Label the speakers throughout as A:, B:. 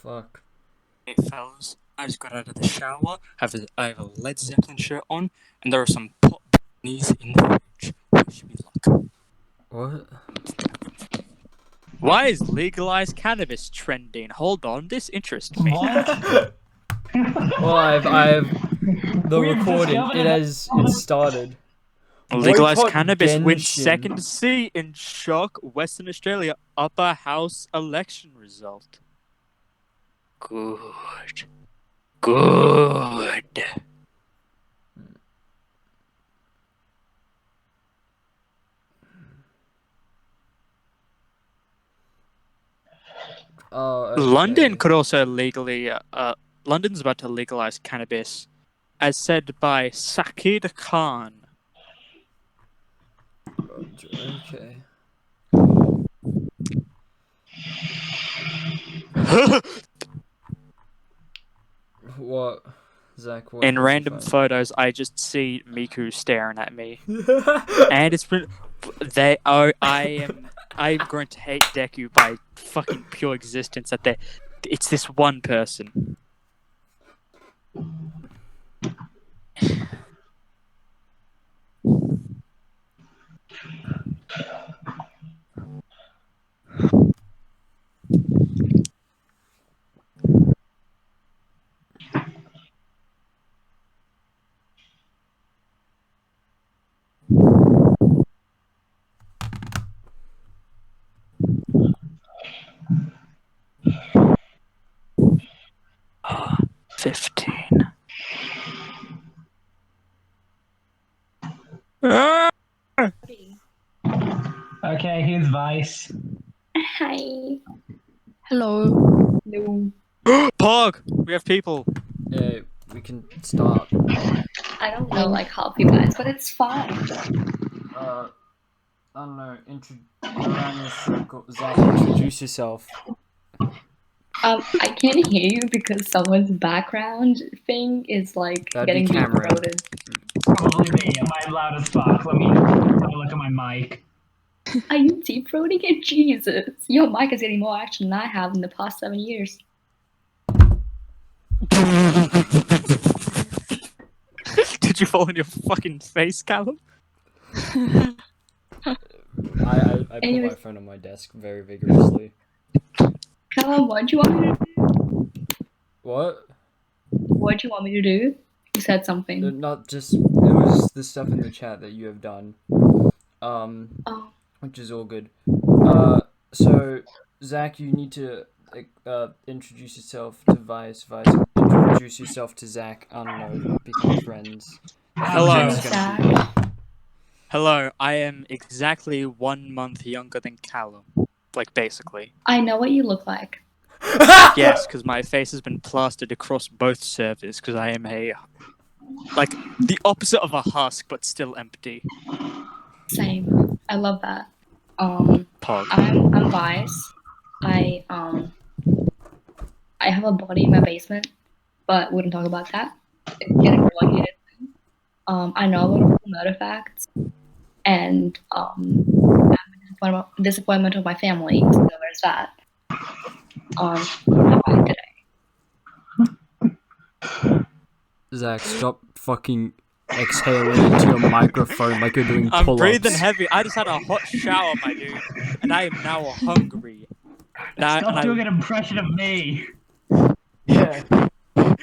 A: fuck?
B: Hey fellas, I just got out of the shower. I have a Led Zeppelin shirt on, and there are some pot bunnies in the fridge. Wish me luck.
A: What?
B: Why is legalized cannabis trending? Hold on, this interests me.
C: What?
A: Well, I've the
C: We've
A: recording.
C: discovered
A: It started.
B: Legalized
A: Boycott
B: cannabis wins
A: Genshin.
B: second seat in shock Western Australia upper house election result. Good. Good.
A: Oh, okay.
B: London could also legally. London's about to legalize cannabis, as said by Sakir Khan.
A: Okay. What, Zach? What
B: In
A: did you
B: random
A: find?
B: photos, I just see Miku staring at me, and it's been. They are. I'm going to hate Deku by fucking pure existence. It's this one person. Ah, 15. Ah!
C: Okay, here's Vice.
D: Hi.
E: Hello.
D: No.
B: Pog! We have people.
A: Yeah, we can start.
D: I don't know like half you guys, but it's fine.
A: I don't know. Around this circle, Zach, introduce yourself.
D: I can't hear you because someone's background thing is like
A: That'd be
D: getting
A: Cameron.
D: deep-throated.
C: Probably me. I'm loud as fuck. Let me have a look at my mic.
D: Are you deep-throating it? Jesus. Your mic is getting more action than I have in the past 7 years.
B: Did you fall on your fucking face, Callum?
A: I put my
D: Anyways.
A: phone on my desk very vigorously.
D: Callum, what do you want me to do?
A: What?
D: What do you want me to do? You said something.
A: Not just. It was the stuff in the chat that you have done.
D: Oh.
A: Which is all good. So Zach, you need to introduce yourself to Vice. Vice, introduce yourself to Zach. I don't know, become friends.
B: Hello.
A: Zack's gonna be-
B: Hello, I am exactly 1 month younger than Callum. Like, basically.
D: I know what you look like.
B: Yes, because my face has been plastered across both servers, because I am like, the opposite of a husk, but still empty.
D: Same. I love that.
B: Pog.
D: I'm Vice. I have a body in my basement, but wouldn't talk about that. It's getting relocated. I know a lot of cool murder facts, and I'm a disappointment of my family. So there's that. How am I today?
A: Zach, stop fucking exhaling into your microphone like you're doing
B: I'm
A: pull-ups.
B: breathing heavy. I just had a hot shower, my dude, and I am now hungry.
C: Stop doing an impression of me.
A: Yeah.
B: I'm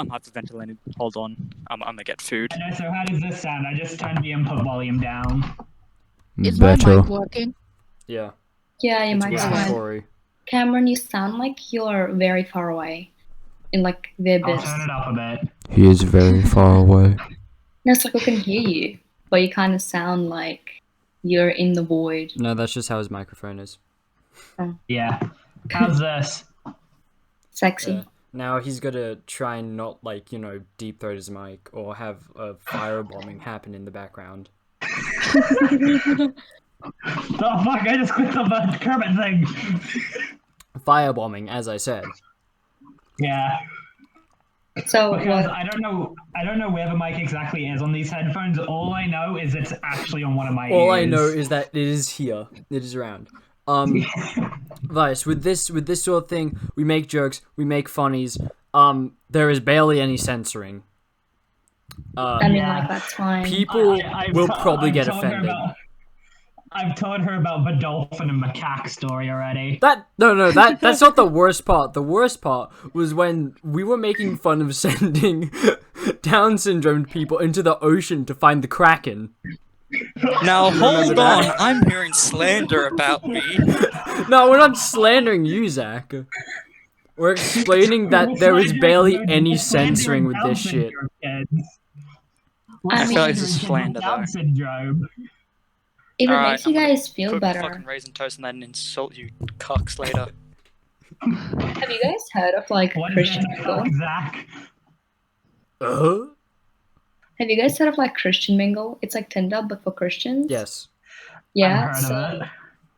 B: hyperventilating. Hold on. I'm gonna get food.
C: I know, so how does this sound? I just turned the input volume down.
E: Is my mic working?
A: Yeah.
D: Yeah, you
A: It's
D: might
A: working
D: fine.
A: for you.
D: Cameron, you sound like you're very far away, in like the
C: I'll
D: abyss.
C: turn it up a bit.
A: He is very far away.
D: No, it's like we can hear you, but you kind of sound like you're in the void.
A: No, that's just how his microphone is.
C: Yeah. How's this?
D: Sexy.
A: Yeah. Now he's gotta try and not, like, you know, deep throat his mic or have a firebombing happen in the background.
C: Oh fuck, I just clicked on the Kermit thing.
A: Firebombing, as I said.
C: Yeah.
D: So
C: Because
D: what?
C: I don't know where the mic exactly is on these headphones. All I know is it's actually on one of my ears.
A: All I know is that it is here. It is around. Vice, with this sort of thing, we make jokes, we make funnies. There is barely any censoring.
D: I mean,
C: Yeah.
D: like, that's fine.
A: People will probably get
C: told her
A: offended.
C: I've told her about the dolphin and macaque story already.
A: That's not the worst part. The worst part was when we were making fun of sending Down syndrome people into the ocean to find the Kraken.
B: Now hold
A: Remember
B: on,
A: that?
B: I'm hearing slander about me.
A: No, we're not slandering you, Zach. We're explaining that there is barely any censoring with this shit.
B: I feel like
D: mean-
B: this is slander though.
C: Down syndrome.
D: If it
B: Alright,
D: makes you
B: I'm gonna
D: guys feel
B: Cook
D: better,
B: fucking raisin toast and then insult you cocks later.
D: have you guys heard of like
C: What is
D: Christian
C: that
D: Mingle?
C: about, Zach?
D: Have you guys heard of like Christian Mingle? It's like Tinder but for Christians.
A: Yes.
D: Yeah.
C: I've heard
D: So
C: of it.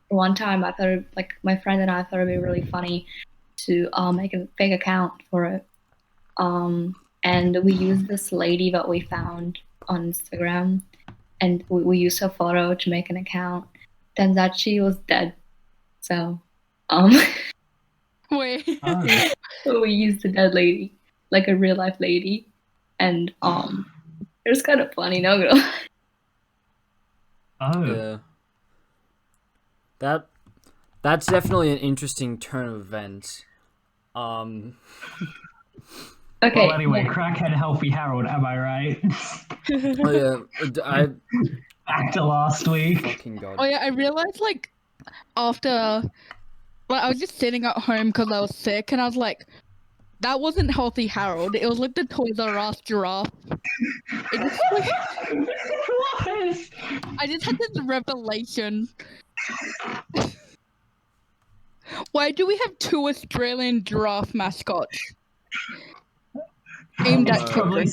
D: one time I thought like my friend and I thought it'd be really funny to make a fake account for it. And we used this lady that we found on Instagram, and we used her photo to make an account. Turns out she was dead. So,
E: Wait.
C: Oh.
D: we used the dead lady, like a real life lady, and it was kind of funny, no girl.
C: Oh.
A: Yeah. That's definitely an interesting turn of events.
D: Okay.
C: Well, anyway,
D: yeah.
C: crackhead healthy Harold, am I right?
A: Oh, yeah, I
C: Back to last week.
A: fucking god.
E: Oh yeah, I realized like after, like I was just sitting at home because I was sick, and I was like, that wasn't healthy Harold. It was like the Toys R Us giraffe. It just, like, I just had this revelation. Why do we have two Australian giraffe mascots? Aimed at
A: Uh,
E: children.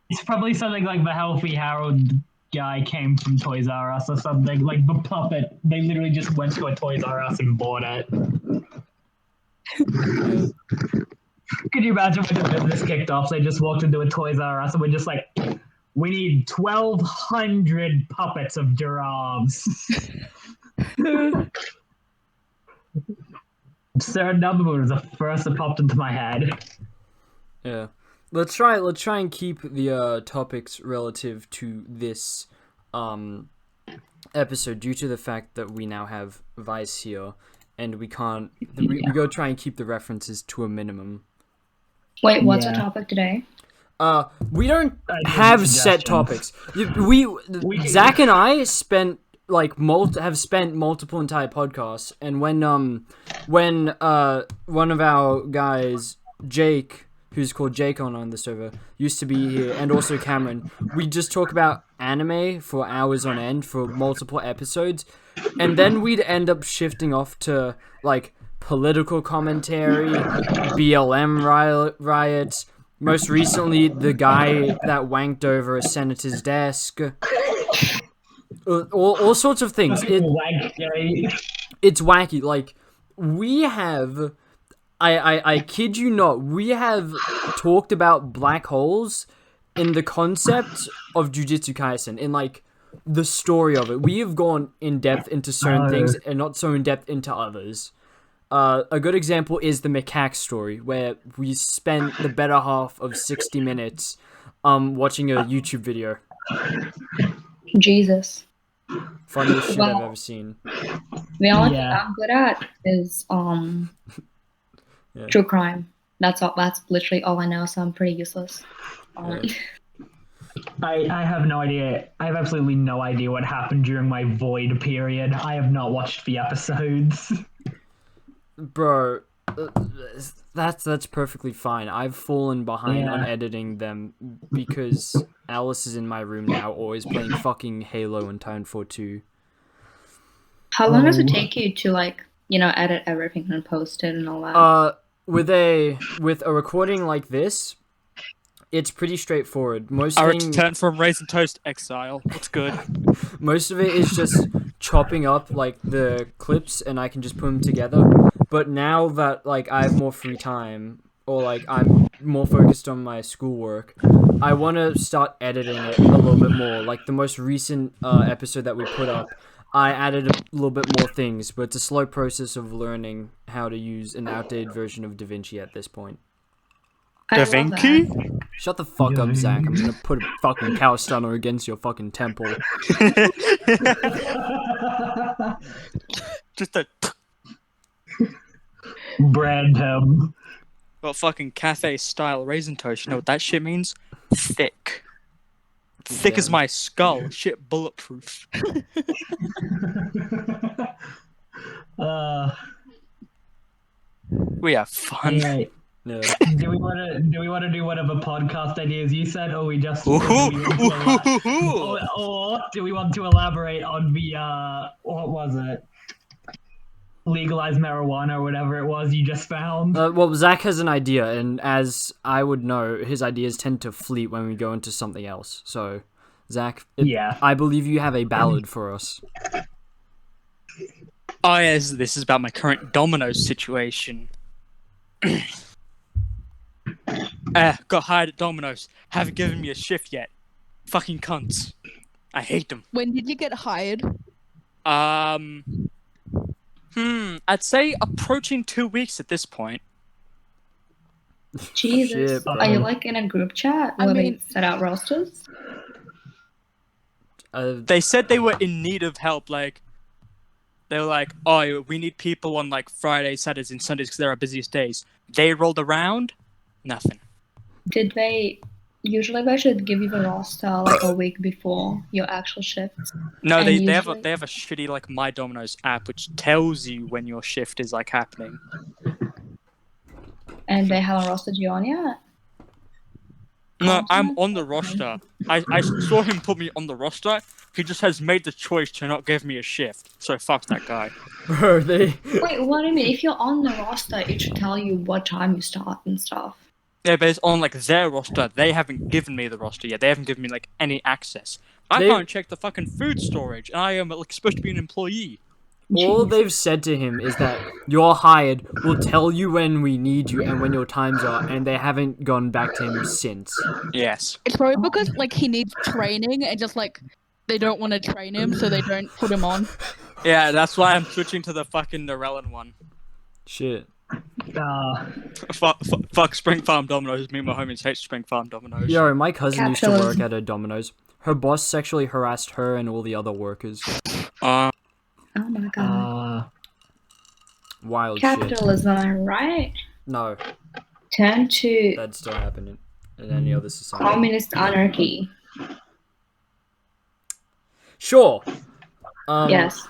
C: It's probably something like the healthy Harold guy came from Toys R Us or something. Like the puppet, they literally just went to a Toys R Us and bought it. Could you imagine when the business kicked off? They just walked into a Toys R Us and were just like, "We need 1,200 puppets of giraffes." Absurd number was the first that popped into my head.
A: Yeah. Let's try and keep the topics relative to this episode due to the fact that we now have Vice here and we can't we go try and keep the references to a minimum.
D: Wait, what's
C: Yeah.
D: our topic today?
A: We don't
C: Ideas and
A: have set
C: suggestions.
A: topics.
C: We can-
A: Zach and I spent like have spent multiple entire podcasts, and when one of our guys, Jake, who's called Jake on the server, used to be here, and also Cameron, we just talk about anime for hours on end for multiple episodes, and then we'd end up shifting off to like political commentary, BLM riots. Most recently, the guy that wanked over a senator's desk. All sorts of things. It's wacky. Like, we have... I kid you not, we have talked about black holes in the concept of Jujutsu Kaisen, in, like, the story of it. We have gone in-depth into certain things and not so in-depth into others. A good example is the macaque story, where we spent the better half of 60 minutes watching a YouTube video.
D: Jesus.
A: Funniest shit I've
D: Wow.
A: ever seen.
D: The only thing
C: Yeah.
D: I'm good at is
A: Yeah.
D: true crime. That's all. That's literally all I know. So I'm pretty useless.
A: Yeah.
C: I have no idea. I have absolutely no idea what happened during my void period. I have not watched the episodes.
A: Bro, that's perfectly fine. I've fallen behind on
C: Yeah.
A: editing them because Alice is in my room now, always playing fucking Halo and Titanfall 2.
D: How long does it
C: Oh.
D: take you to like edit everything and post it and all that?
A: With a recording like this, it's pretty straightforward.
B: I return from Raisin Toast exile. What's good?
A: Most of it is just chopping up like the clips and I can just put them together. But now that like I have more free time or like I'm more focused on my schoolwork, I want to start editing it a little bit more. Like the most recent episode that we put up, I added a little bit more things, but it's a slow process of learning how to use an outdated version of DaVinci at this point.
D: I love
B: DaVinci?
D: that.
A: Shut the fuck up, Zach. I'm gonna put a fucking power stunner against your fucking temple.
B: Just a
C: Brand him.
B: well, fucking cafe style raisin toast. You know what that shit means? Thick. Thick as
A: Damn.
B: my skull. Shit, bulletproof. We have fun.
C: Alright.
A: No.
C: Do we want to do whatever podcast ideas you said, or we just
B: Ooh,
C: or do we want to elaborate on the what was it? Legalized marijuana or whatever it was you just found.
A: Well, Zach has an idea, and as I would know, his ideas tend to fleet when we go into something else. So, Zach,
C: Yeah.
A: I believe you have a ballad for us.
B: Oh, yes, this is about my current Domino's situation. Got hired at Domino's. Haven't given me a shift yet. Fucking cunts. I hate them.
E: When did you get hired?
B: I'd say approaching 2 weeks at this point.
D: Jesus.
A: Shit, bro.
D: Are you like in a group chat
E: I
D: where
E: mean-
D: they set out rosters?
B: They said they were in need of help, like, they were like, oh, we need people on, like, Fridays, Saturdays, and Sundays because they're our busiest days. They rolled around, nothing.
D: Did they usually should give you the roster like a week before your actual shift?
B: No,
D: And
B: they
D: usually-
B: have a shitty, like, My Domino's app, which tells you when your shift is, like, happening.
D: And they haven't rostered you on yet?
B: No, I'm on the roster. I saw him put me on the roster. He just has made the choice to not give me a shift. So fuck that guy.
A: Bro, they...
D: Wait, what do you mean? If you're on the roster, it should tell you what time you start and stuff.
B: Yeah, but it's on like their roster. They haven't given me the roster yet. They haven't given me like any access. I
A: They-
B: can't check the fucking food storage, and I am like supposed to be an employee.
A: All
D: Jeez.
A: they've said to him is that you're hired, we'll tell you when we need you and when your time's up, and they haven't gone back to him since.
B: Yes.
E: It's probably because like he needs training and just like they don't want to train him, so they don't put him on.
B: Yeah, that's why I'm switching to the fucking Norellan one.
A: Shit.
B: Fuck Spring Farm Domino's. Me and my homies hate Spring Farm Domino's.
A: Yo, my cousin used to work
D: Capitalism.
A: at a Domino's. Her boss sexually harassed her and all the other workers.
D: Oh my god.
A: Wild shit.
D: Capitalism, right?
A: No,
D: Turn to
A: that'd still happen in any other society.
D: communist anarchy.
A: Sure.
D: Yes.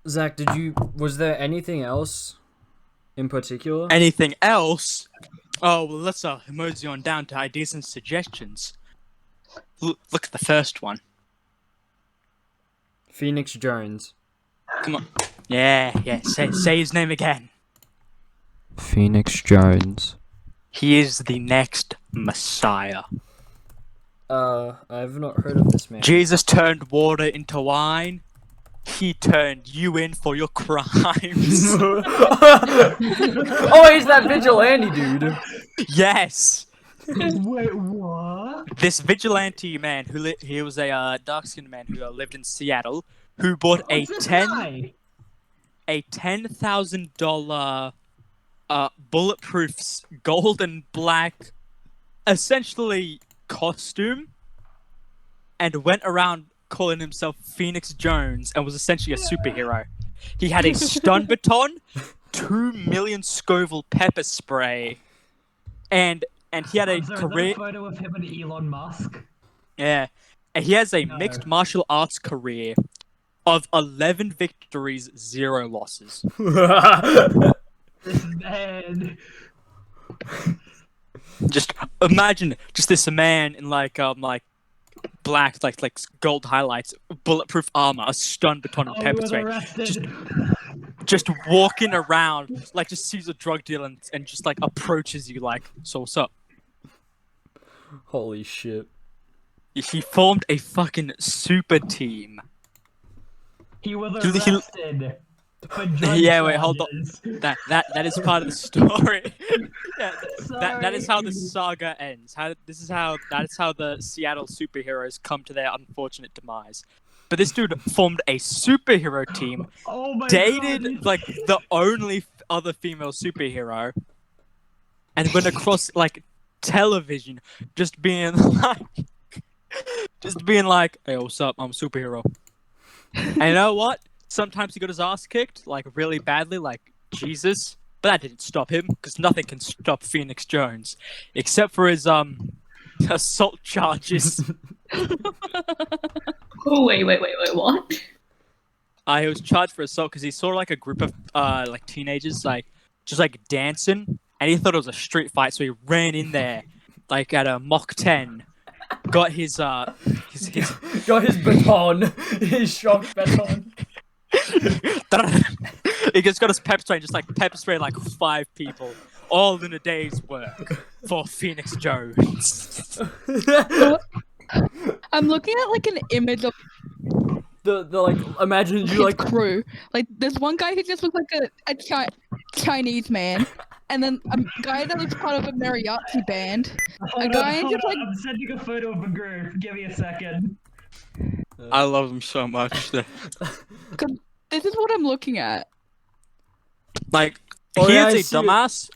A: Zach, was there anything else in particular?
B: Anything else? Oh, well, let's mosey on down to ideas and suggestions. Look at the first one.
A: Phoenix Jones.
B: Come on. Yeah. Say his name again.
A: Phoenix Jones.
B: He is the next Messiah.
A: I've not heard of this man.
B: Jesus turned water into wine. He turned you in for your crimes.
A: Oh, he's that vigilante dude.
B: Yes.
C: Wait, what?
B: This vigilante man he was a dark-skinned man who lived in Seattle, who bought a
C: What's this
B: $10,000 bulletproof gold and black, essentially costume, and went around calling himself Phoenix Jones and was essentially a superhero. He had a stun baton, 2 million Scoville pepper spray, and he had a
C: I'm sorry,
B: career.
C: is that a photo of him and Elon Musk?
B: Yeah, and he has a
C: No.
B: mixed martial arts career of 11 victories, 0 losses.
C: This man.
B: Just imagine this man in like black like gold highlights, bulletproof armor, a stun baton, and
C: Oh, he
B: pepper
C: was
B: spray.
C: arrested.
B: Just walking around, like just sees a drug dealer and just like approaches you like, so what's up?
A: Holy shit.
B: He formed a fucking super team.
C: He was
B: Dude, he-
C: arrested. For drug
B: Yeah, wait, hold on.
C: charges.
B: That is part of the story. Yeah, that is how the
C: Sorry.
B: saga ends. That is how the Seattle superheroes come to their unfortunate demise. But this dude formed a superhero team,
C: Oh my
B: dated
C: god.
B: like the only other female superhero, and went across like television, just being like, "Hey, what's up? I'm a superhero." And you know what? Sometimes he got his ass kicked, like really badly, like Jesus. But that didn't stop him, because nothing can stop Phoenix Jones, except for his assault charges.
D: Oh, wait, what?
B: He was charged for assault because he saw like a group of like teenagers just dancing, and he thought it was a street fight, so he ran in there like at a Mach 10, got his
A: got his baton, his shock baton.
B: He just got his pepper spray and just like pepper spray like 5 people, all in a day's work for Phoenix Jones.
E: I'm looking at like an image of
A: the like imagine you
E: his
A: like
E: crew. Like there's one guy who just looks like a Chinese man, and then a guy that looks part of a mariachi band.
C: Hold
E: guy
C: on,
E: just, like-
C: I'm sending a photo of a group. Give me a second.
B: I love him so much.
E: This is what I'm looking at.
B: Like,
A: Oh,
B: he
A: yeah, I
B: is a
A: see it.
B: dumbass.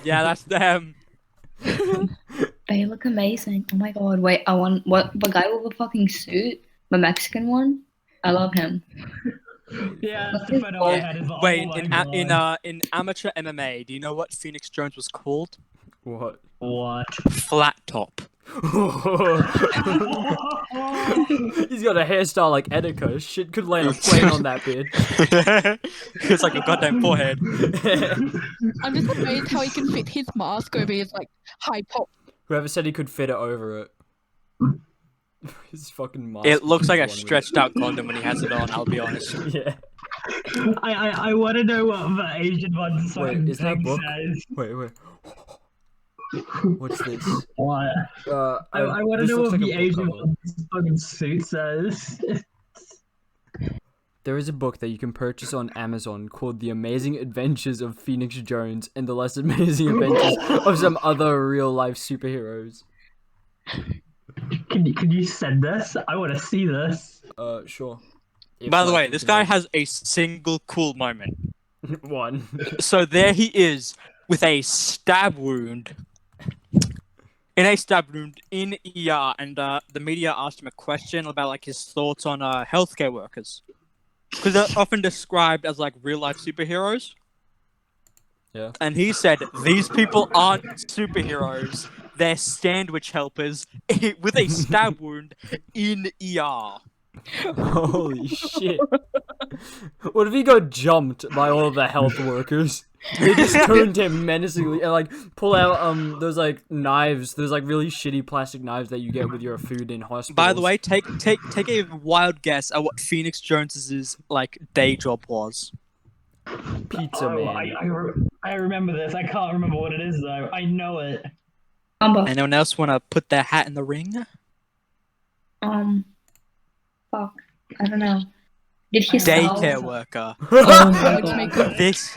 B: Yeah, that's them.
D: They look amazing. Oh my god, wait, I want the guy with the fucking suit, the Mexican one. I love him.
C: Yeah, that's the photo I had.
B: Wait,
C: Oh my
B: in
C: God.
B: in amateur MMA, do you know what Phoenix Jones was called?
A: what?
C: What?
B: Flat top.
A: He's got a hairstyle like Etika. Shit could land a plane on that beard.
B: It's like a goddamn forehead.
E: I'm just amazed how he can fit his mask over his like high top.
A: Whoever said he could fit it over it. His fucking mask.
B: It looks like a
A: is one with
B: stretched out condom when he has it on, I'll be honest.
A: it. Yeah.
C: I want to know what the Asian one's
A: Wait,
C: fucking
A: is that a
C: thing
A: book?
C: says.
A: Wait. What's this?
C: What? I want to
A: this
C: know
A: looks
C: what
A: like a
C: the
A: book
C: Asian
A: cover.
C: one's fucking suit says.
A: There is a book that you can purchase on Amazon called The Amazing Adventures of Phoenix Jones and the Less Amazing Adventures of Some Other Real Life Superheroes.
C: Can you send this? I want to see this.
A: Sure.
B: By the way, this guy has a single cool moment.
A: one.
B: So there he is with a stab wound. In a stab wound in ER, and the media asked him a question about like his thoughts on healthcare workers, because they're often described as like real life superheroes.
A: Yeah.
B: And he said these people aren't superheroes; they're sandwich helpers with a stab wound in ER.
A: Holy shit. What if he got jumped by all of the health workers? They just turned him menacingly and like pull out those like knives, those like really shitty plastic knives that you get with your food in hospitals.
B: By the way, take a wild guess at what Phoenix Jones's like day job was.
A: Pizza man.
C: I remember this. I can't remember what it is though. I know it.
B: Anyone else want to put their hat in the ring?
D: Fuck, I don't know. Did he sell?
B: Daycare worker.
D: Oh my God.
B: This.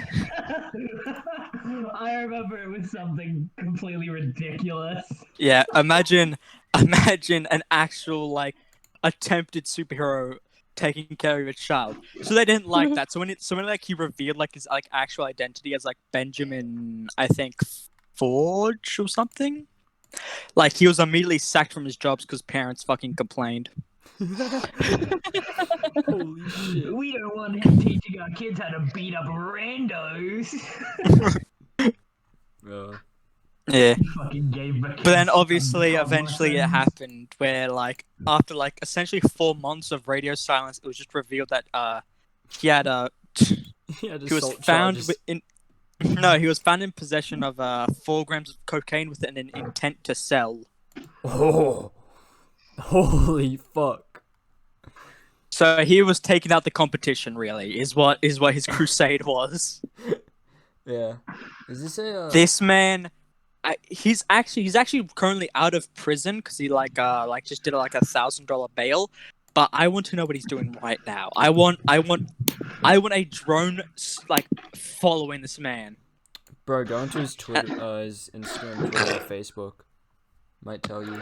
C: I remember it was something completely ridiculous.
B: Yeah, imagine an actual like attempted superhero taking care of a child. So they didn't like that. So when like he revealed like his like actual identity as like Benjamin, I think Forge or something, like he was immediately sacked from his jobs because parents fucking complained.
A: Holy shit.
C: We don't want him teaching our kids how to beat up randos.
B: Yeah.
C: Fucking gave the
B: But then
C: kids
B: obviously
C: some
B: eventually it
C: lessons.
B: happened where like after like essentially 4 months of radio silence, it was just revealed that he had
A: He had
B: he was
A: assault
B: found
A: charges.
B: he was found in possession of 4 grams of cocaine with an intent to sell.
A: Oh. Holy fuck.
B: So he was taking out the competition. Really, is what his crusade was.
A: Yeah. Is this a
B: This man, he's actually currently out of prison because he like just did like $1,000 bail. But I want to know what he's doing right now. I want a drone like following this man.
A: Bro, go into his Twitter, his Instagram, Twitter, Facebook. Might tell you.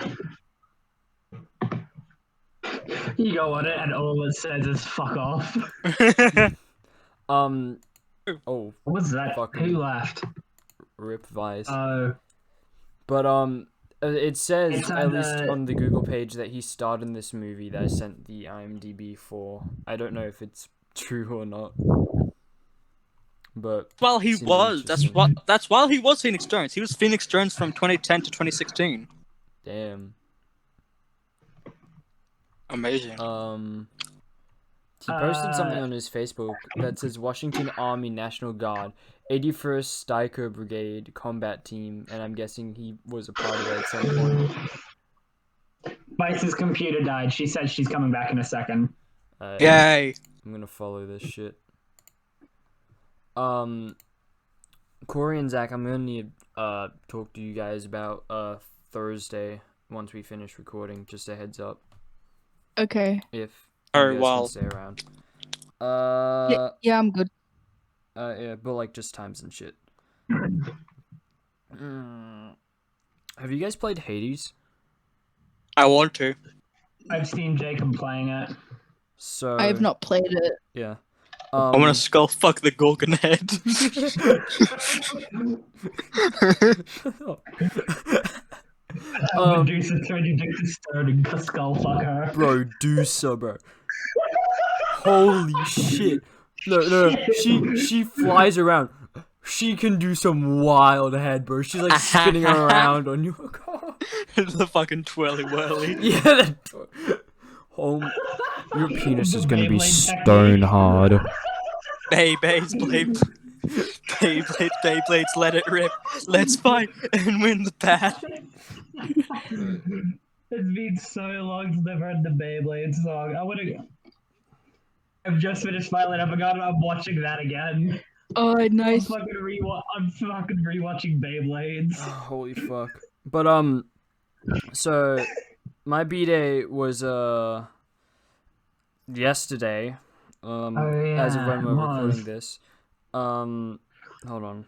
C: You go on it, and all it says is "fuck off."
A: Oh,
C: What was that?
A: Fucking-
C: Who left?
A: rip Vice.
C: But
A: It says,
C: It's
A: at
C: on
A: least
C: the-
A: on the Google page, that he starred in this movie that I sent the IMDb for. I don't know if it's true or not. But
B: Well, he
A: seems
B: was.
A: interesting.
B: That's while he was Phoenix Jones. He was Phoenix Jones from 2010 to 2016.
A: Damn.
B: Amazing.
A: He posted something on his Facebook that says Washington Army National Guard, 81st Stryker Brigade Combat Team, and I'm guessing he was a part of it at some point.
C: Vice's computer died. She said she's coming back in a second.
B: Yay.
A: I'm gonna follow this shit. Corey and Zach, I'm gonna need talk to you guys about Thursday once we finish recording. Just a heads up.
E: Okay.
A: If
B: Oh,
A: you guys
B: well.
A: can stay around.
E: Yeah, I'm good.
A: Yeah, but like just times and shit. Have you guys played Hades?
B: I want to.
C: I've seen Jacob playing it.
A: So
E: I have not played it.
A: Yeah.
B: I want to skull fuck the Gorgon head.
C: Medusa turned you dick to stone and skull fuck her.
A: Bro, do so, bro. Holy shit. No. She flies around. She can do some wild head, bro. She's like spinning around on you.
B: The fucking twirly whirly.
A: Yeah, that. Oh, your penis is gonna be stone hard.
B: Beyblades, let it rip. Let's fight and win the battle.
C: It's been so long since I've heard the Beyblade song. I've just finished Violet. I forgot I'm watching that again.
E: Oh, nice.
C: I'm fucking rewatching Beyblades.
A: Holy fuck. But so my B-Day was yesterday. As of when we're recording this. Hold on.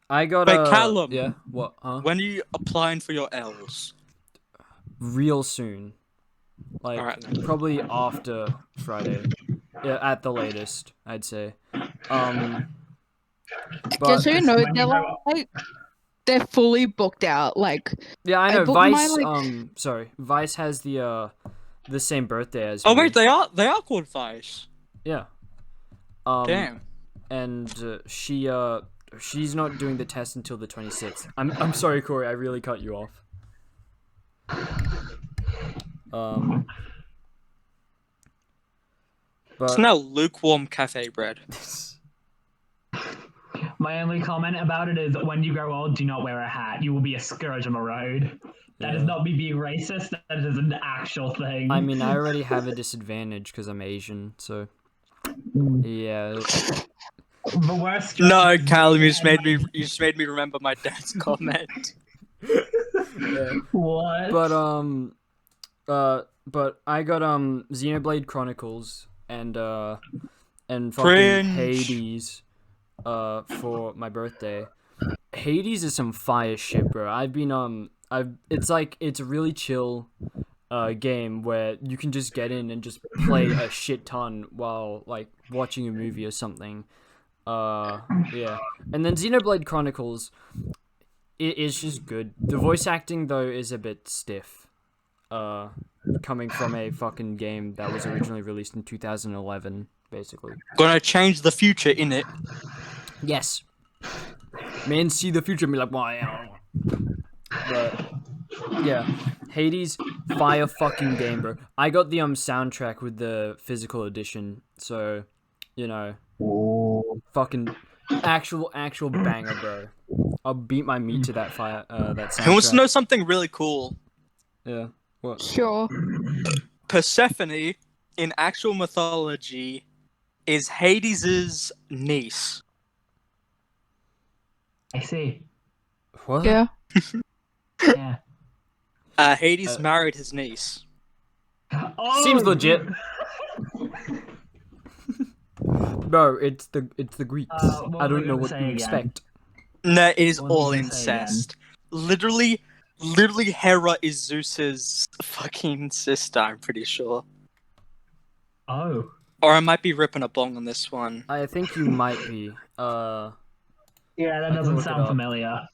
A: I got
B: Wait, Callum.
A: Yeah. What? Huh?
B: When are you applying for your L's?
A: Real soon. Like
B: Alright.
A: probably after Friday. Yeah, at the latest, I'd say. But
E: Just so you know,
C: when you grow
E: they're fully booked out. Like,
A: yeah, I know
E: booked
A: Vice.
E: mine,
A: Vice has the same birthday as
B: Oh
A: me.
B: wait, they are called Vice.
A: Yeah.
B: Damn.
A: And she's not doing the test until the 26th. I'm sorry, Corey. I really cut you off. But
B: It's now lukewarm cafe bread.
C: My only comment about it is when you grow old, do not wear a hat. You will be a scourge on the road. That is not me being racist. That is an actual thing.
A: I mean, I already have a disadvantage because I'm Asian, so yeah.
C: The worst.
B: No, Callum, you just made me remember my dad's comment.
C: What?
A: But I got Xenoblade Chronicles and fucking
B: Cringe.
A: Hades for my birthday. Hades is some fire shit, bro. It's a really chill game where you can just get in and just play a shit ton while like watching a movie or something. Yeah. And then Xenoblade Chronicles, it is just good. The voice acting though is a bit stiff. Coming from a fucking game that was originally released in 2011, basically.
B: Gonna change the future in it.
A: Yes. Man, see the future and be like, wow. But yeah, Hades, fire fucking game, bro. I got the soundtrack with the physical edition, so you know, fucking actual banger, bro. I'll beat my meat to that that soundtrack.
B: Who wants to know something really cool?
A: Yeah. What?
E: sure.
B: Persephone, in actual mythology, is Hades' niece.
C: I see.
A: What?
E: Yeah.
C: Yeah.
B: Hades married his niece.
C: Oh!
A: Seems legit. Bro, it's the Greeks.
C: What
A: I
C: were
A: don't
C: we
A: know
C: gonna
A: what
C: say
A: you
C: again?
A: expect.
B: No, it is
C: What was
B: all
C: I gonna say again?
B: incest. Literally, literally Hera is Zeus's fucking sister, I'm pretty sure.
C: Oh.
B: Or I might be ripping a bong on this one.
A: I think you might be.
C: Yeah, that
A: can
C: doesn't
A: look it
C: sound
A: up.
C: familiar.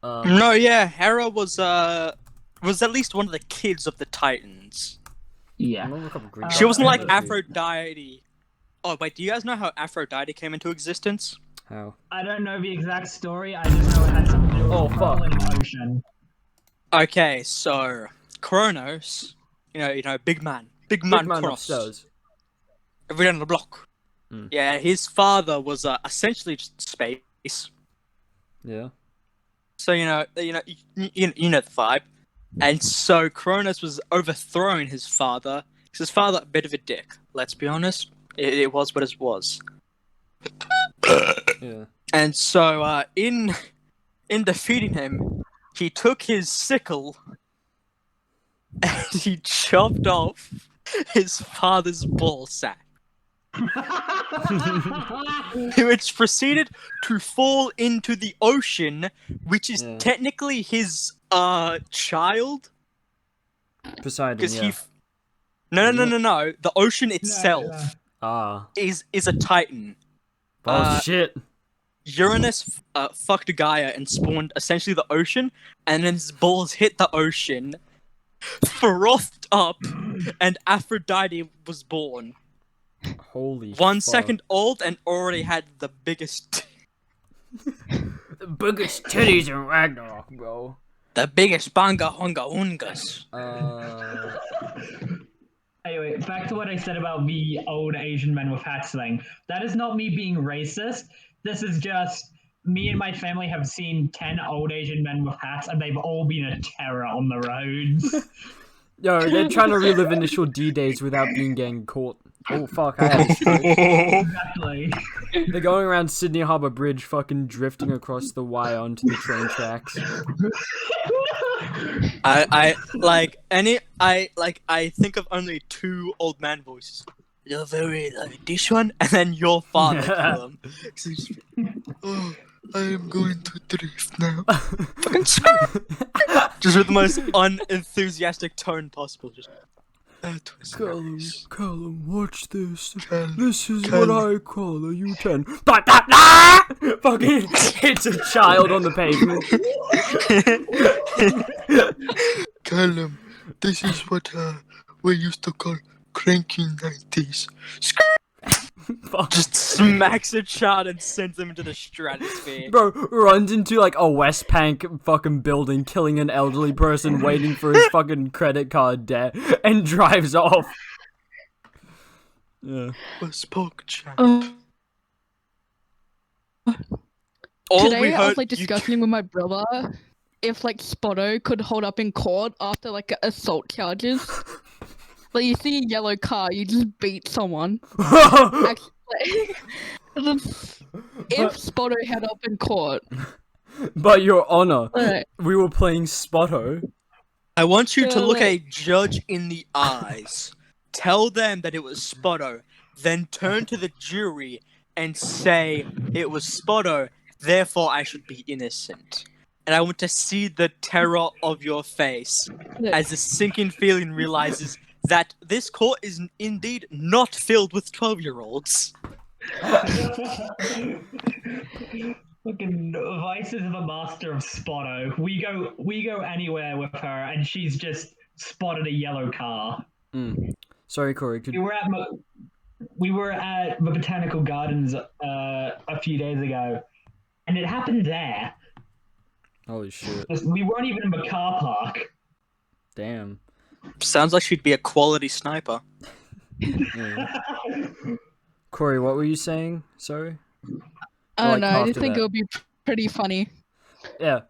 B: No, yeah, Hera was at least one of the kids of the Titans.
C: Yeah.
A: I'm gonna look up Greek
B: She wasn't like
A: mythology.
B: Aphrodite. Oh wait, do you guys know how Aphrodite came into existence?
A: How?
C: I don't know the exact story. I just know it had something to do with
A: Oh,
C: a
A: fuck.
C: pearl in the ocean.
B: Okay, so Kronos, big man
A: Big man
B: Kronos,
A: upstairs.
B: every day on the block.
A: Mm.
B: Yeah, his father was essentially just space.
A: Yeah.
B: So you know the vibe. And so Kronos was overthrowing his father. 'Cause his father, a bit of a dick. Let's be honest. It was what it was.
A: Yeah.
B: And so, in defeating him, he took his sickle and he chopped off his father's ball sack, which proceeded to fall into the ocean, which is
A: Yeah.
B: technically his child.
A: Poseidon.
B: Because
A: Yeah.
B: No. The ocean itself
A: Ah.
B: is a titan.
A: Oh shit.
B: Uranus fucked Gaia and spawned essentially the ocean, and then his balls hit the ocean, frothed up, and Aphrodite was born.
A: Holy.
B: 1
A: fuck.
B: second old and already had the biggest,
A: The biggest titties in Ragnarok, bro.
B: the biggest banga hunga ungas.
C: Anyway, back to what I said about the old Asian men with hats thing. That is not me being racist. This is just me and my family have seen 10 old Asian men with hats, and they've all been a terror on the roads.
A: Yo, they're trying to relive initial D days without being getting caught. Oh fuck, I had a stroke.
C: Exactly.
A: They're going around Sydney Harbour Bridge, fucking drifting across the wire onto the train tracks.
B: I think of only two old man voices. You're very like this one, and then your father kill him. Oh, I am going to drift now. Fucking just with the most unenthusiastic tone possible. Just that was nice.
A: Callum, watch this.
B: Callum,
A: This is
B: Callum.
A: what I call a U-turn. Fucking hits a child on the pavement.
B: Callum, this is what we used to call cranky 90s.
A: Fuck.
B: Just smacks a child and sends them into the stratosphere.
A: Bro runs into like a Westpank fucking building, killing an elderly person waiting for his fucking credit card debt, and drives off. Yeah.
B: Bespoke chat.
E: Today
B: All we
E: I was
B: heard,
E: like discussing with my brother if like Spotto could hold up in court after like assault charges. Like you see a yellow car, you just beat someone. Actually, if Spotto had up in court,
A: But your honor,
E: like,
A: we were playing Spotto.
B: I want you to
E: Yeah,
B: look
E: like-
B: a judge in the eyes, tell them that it was Spotto, then turn to the jury and say it was Spotto, therefore I should be innocent. And I want to see the terror of your face as the sinking feeling realizes that this court is indeed not filled with 12-year-olds.
C: Fucking Vice is the master of Spotto. We go anywhere with her, and she's just spotted a yellow car.
A: Sorry, Corey. Could...
C: We were at the Botanical Gardens a few days ago, and it happened there.
A: Holy shit.
C: We weren't even in the car park.
A: Damn.
B: Sounds like she'd be a quality sniper.
A: Yeah. Corey, what were you saying? Sorry?
E: I don't
A: like,
E: know. I
A: after
E: just think
A: that.
E: it would be pretty funny.
A: Yeah.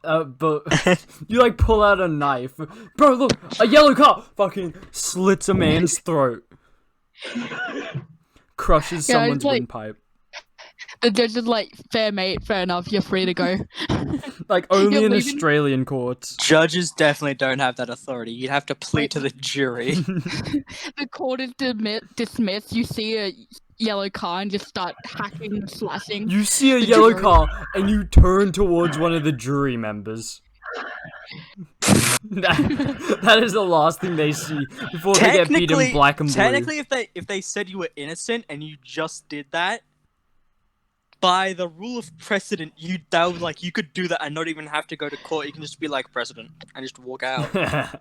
A: But you like pull out a knife. Bro, look, a yellow car fucking slits a man's throat. Crushes
E: Yeah,
A: someone's
E: it's like-
A: windpipe.
E: The judge is like, fair mate, fair enough, you're free to go.
A: Like only
E: You're
A: in
E: leaving-
A: Australian courts.
B: Judges definitely don't have that authority. You'd have to plead to the jury.
E: The court is dismissed. You see a yellow car and just start hacking and slashing.
A: You see a
E: The
A: yellow
E: jury.
A: car and you turn towards one of the jury members. That is the last thing they see before they get beat in black and blue.
B: Technically, if they said you were innocent and you just did that, by the rule of precedent, you could do that and not even have to go to court. You can just be like president and just walk out.
A: I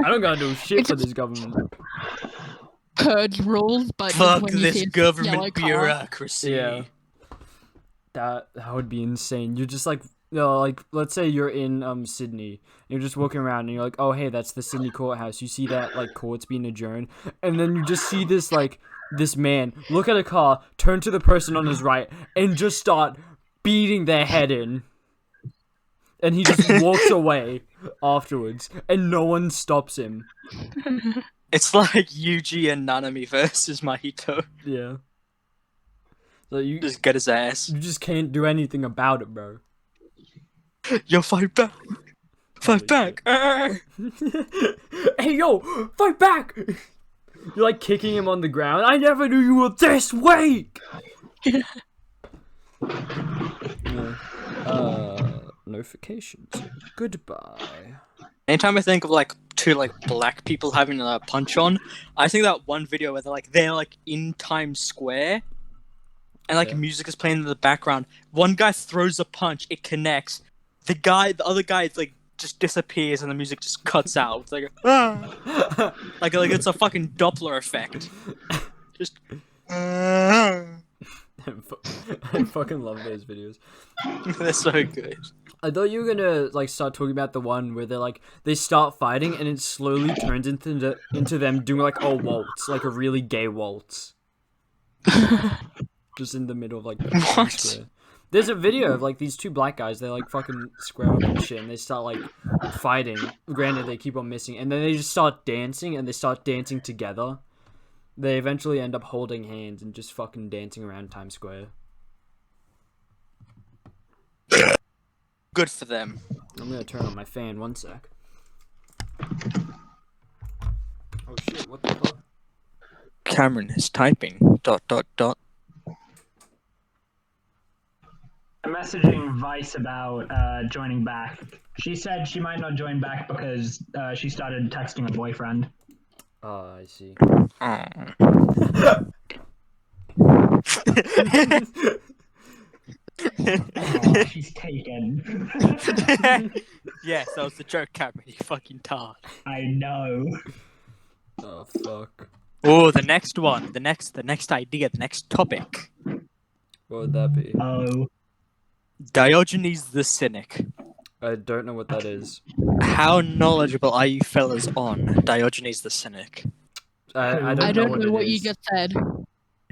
A: don't gotta do shit for this government.
E: Purge rules, but
B: Fuck
E: when you
B: this
E: see a
B: government
E: yellow car-
B: bureaucracy.
A: Yeah. That would be insane. You're just like, like let's say you're in Sydney. And you're just walking around and you're like, oh hey, that's the Sydney courthouse. You see that like court's being adjourned, and then you just see this man look at a car, turn to the person on his right, and just start beating their head in. And he just walks away afterwards, and no one stops him.
B: It's like Yuji and Nanami versus Mahito.
A: Yeah. So you
B: Just get his ass.
A: You just can't do anything about it, bro.
B: Yo, fight back! Fight back!
A: Hey, yo, fight back! You're like kicking him on the ground. I never knew you were this weak! Yeah. Notifications. Goodbye.
B: Anytime I think of two black people having a punch on, I think that one video where they're in Times Square, and music is playing in the background. One guy throws a punch, it connects. The other guy just disappears, and the music just cuts out. It's like it's a fucking Doppler effect. Just.
A: I fucking love those videos.
B: They're so good.
A: I thought you were gonna start talking about the one where they start fighting and it slowly turns into them doing a waltz, a really gay waltz. Just in the middle of
B: What?
A: square. There's a video of these two black guys. They fucking square up and shit, and they start fighting. Granted, they keep on missing, and then they just start dancing, and they start dancing together. They eventually end up holding hands and just fucking dancing around Times Square.
B: Good for them.
A: I'm gonna turn on my fan. 1 sec. Oh shit! What the fuck?
B: Cameron is typing. ...
C: I'm messaging Vice about joining back. She said she might not join back because she started texting her boyfriend.
A: Oh, I see.
C: Oh, she's taken.
B: Yes, that was the joke, Cameron. You fucking tart.
C: I know.
A: Oh fuck.
B: Oh, the next one. The next idea. The next topic.
A: What would that be?
C: Oh.
B: Diogenes the Cynic.
A: I don't know what that is.
B: How knowledgeable are you fellas on Diogenes the Cynic?
A: I
E: I don't know what
A: it
E: you
A: is.
E: just said.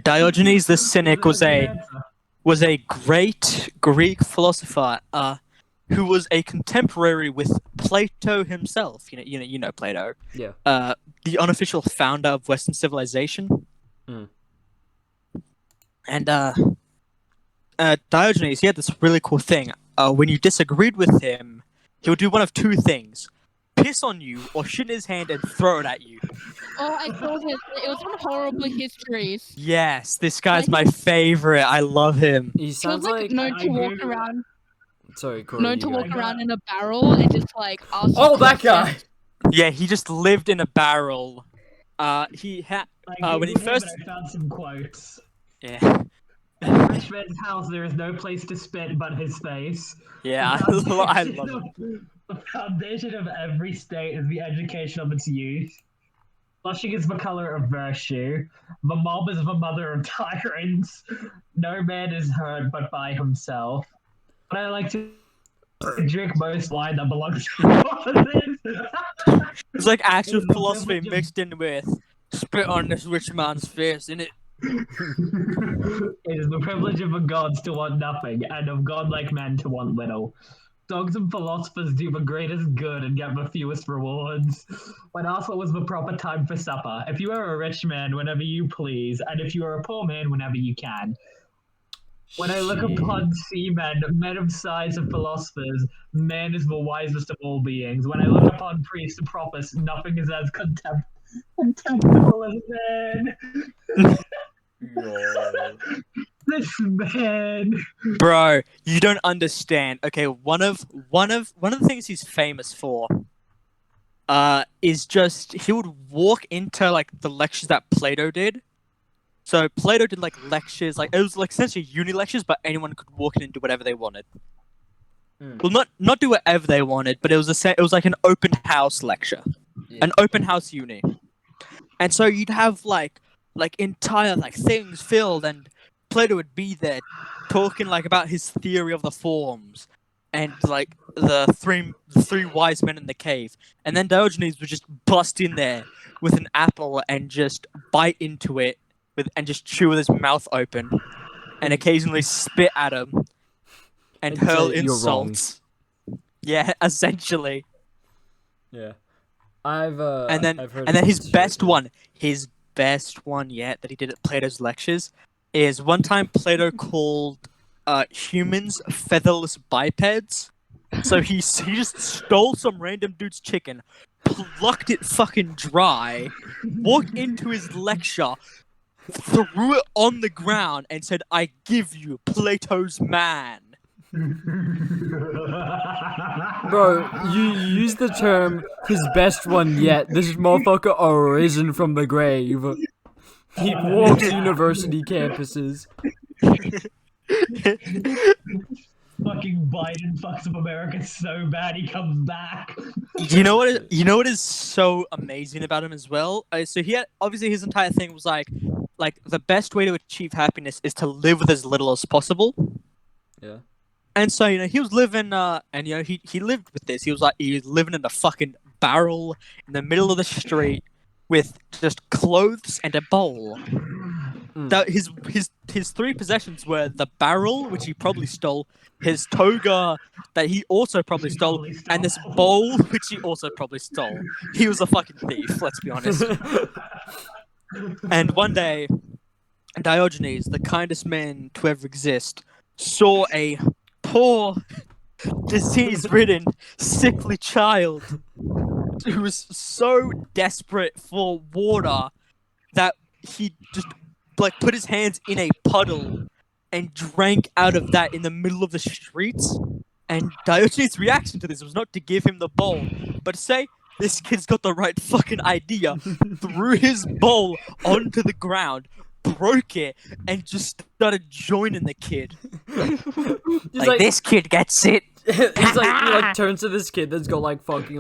B: Diogenes the Cynic was a great Greek philosopher who was a contemporary with Plato himself. You know Plato.
A: Yeah.
B: The unofficial founder of Western civilization.
A: Mm.
B: And Diogenes, he had this really cool thing. When you disagreed with him, he would do one of two things: piss on you, or shit in his hand and throw it at you.
E: Oh, I saw this. It was on Horrible Histories.
B: Yes, this guy's my favorite. I love him.
A: He
E: He
A: sounds
E: was
A: like.
E: known to
C: I
E: walk
C: do-
E: around,
A: Sorry, Corey.
E: known to
A: you go.
E: walk around in a barrel and just ask.
A: Oh, that guy.
B: Yeah, he just lived in a barrel. He had when he
C: Googled him,
B: first.
C: and I found some quotes.
B: Yeah,
C: In Rich man's house, there is no place to spit but his face.
B: yeah,
C: The
B: I love him.
C: The foundation of every state is the education of its youth. Blushing is the color of virtue. The mob is the mother of tyrants. No man is heard but by himself. But I like to drink most wine that belongs to the
B: It's like actual
C: It's the
B: philosophy
C: privilege of-
B: mixed in with spit on this rich man's face, innit?
C: It is the privilege of the gods to want nothing, and of godlike men to want little. Dogs and philosophers do the greatest good and get the fewest rewards. When also was the proper time for supper, if you are a rich man, whenever you please, and if you are a poor man, whenever you can. When I look upon seamen, men of science and philosophers, man is the wisest of all beings. When I look upon priests and prophets, nothing is as contemptible as man. The This man.
B: Bro, you don't understand. Okay, one of the things he's famous for is just he would walk into like the lectures that Plato did. So Plato did like lectures, like it was like essentially uni lectures, but anyone could walk in and do whatever they wanted. Well, not do whatever they wanted, but it was like an open house lecture, an open house uni, and so you'd have like entire like things filled, and Plato would be there talking like about his theory of the forms, and like the three wise men in the cave, and then Diogenes would just bust in there with an apple and just bite into it and just chew with his mouth open, and occasionally spit at him. And hurl insults. Yeah, essentially.
A: Yeah, I've heard.
B: And then his best one yet that he did at Plato's lectures is one time Plato called humans featherless bipeds. So he just stole some random dude's chicken, plucked it fucking dry, walked into his lecture, threw it on the ground, and said, "I give you Plato's man."
A: Bro, you use the term his best one yet. This motherfucker arisen from the grave. He walks university campuses.
C: Fucking Biden fucks up America so bad he comes back.
B: You know what is so amazing about him as well? So he had, obviously his entire thing was like the best way to achieve happiness is to live with as little as possible.
A: Yeah.
B: And so, he was living, and, he lived with this. He was living in a fucking barrel in the middle of the street with just clothes and a bowl. That his three possessions were the barrel, which he probably stole, his toga that he also probably stole, and this bowl, which he also probably stole. He was a fucking thief, let's be honest. And one day, Diogenes, the kindest man to ever exist, saw a poor, disease-ridden, sickly child who was so desperate for water that he just put his hands in a puddle and drank out of that in the middle of the streets. And Diogenes' reaction to this was not to give him the bowl, but to say, "This kid's got the right fucking idea," threw his bowl onto the ground, broke it, and just started joining the kid. Like, this kid gets it.
A: He's like, he turns to this kid that's got fucking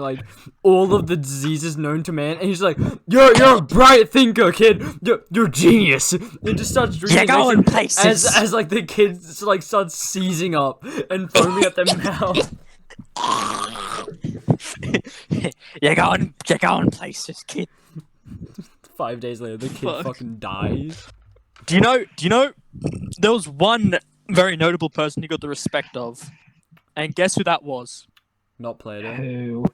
A: all of the diseases known to man, and he's like, "You're a bright thinker, kid. You're genius." And just starts drinking.
B: You're going places.
A: As the kid starts seizing up and foaming at their mouth.
B: You're going places, kid.
A: 5 days later, the kid fucking dies.
B: Do you know? There was one very notable person he got the respect of, and guess who that was?
A: Not Plato.
C: Who?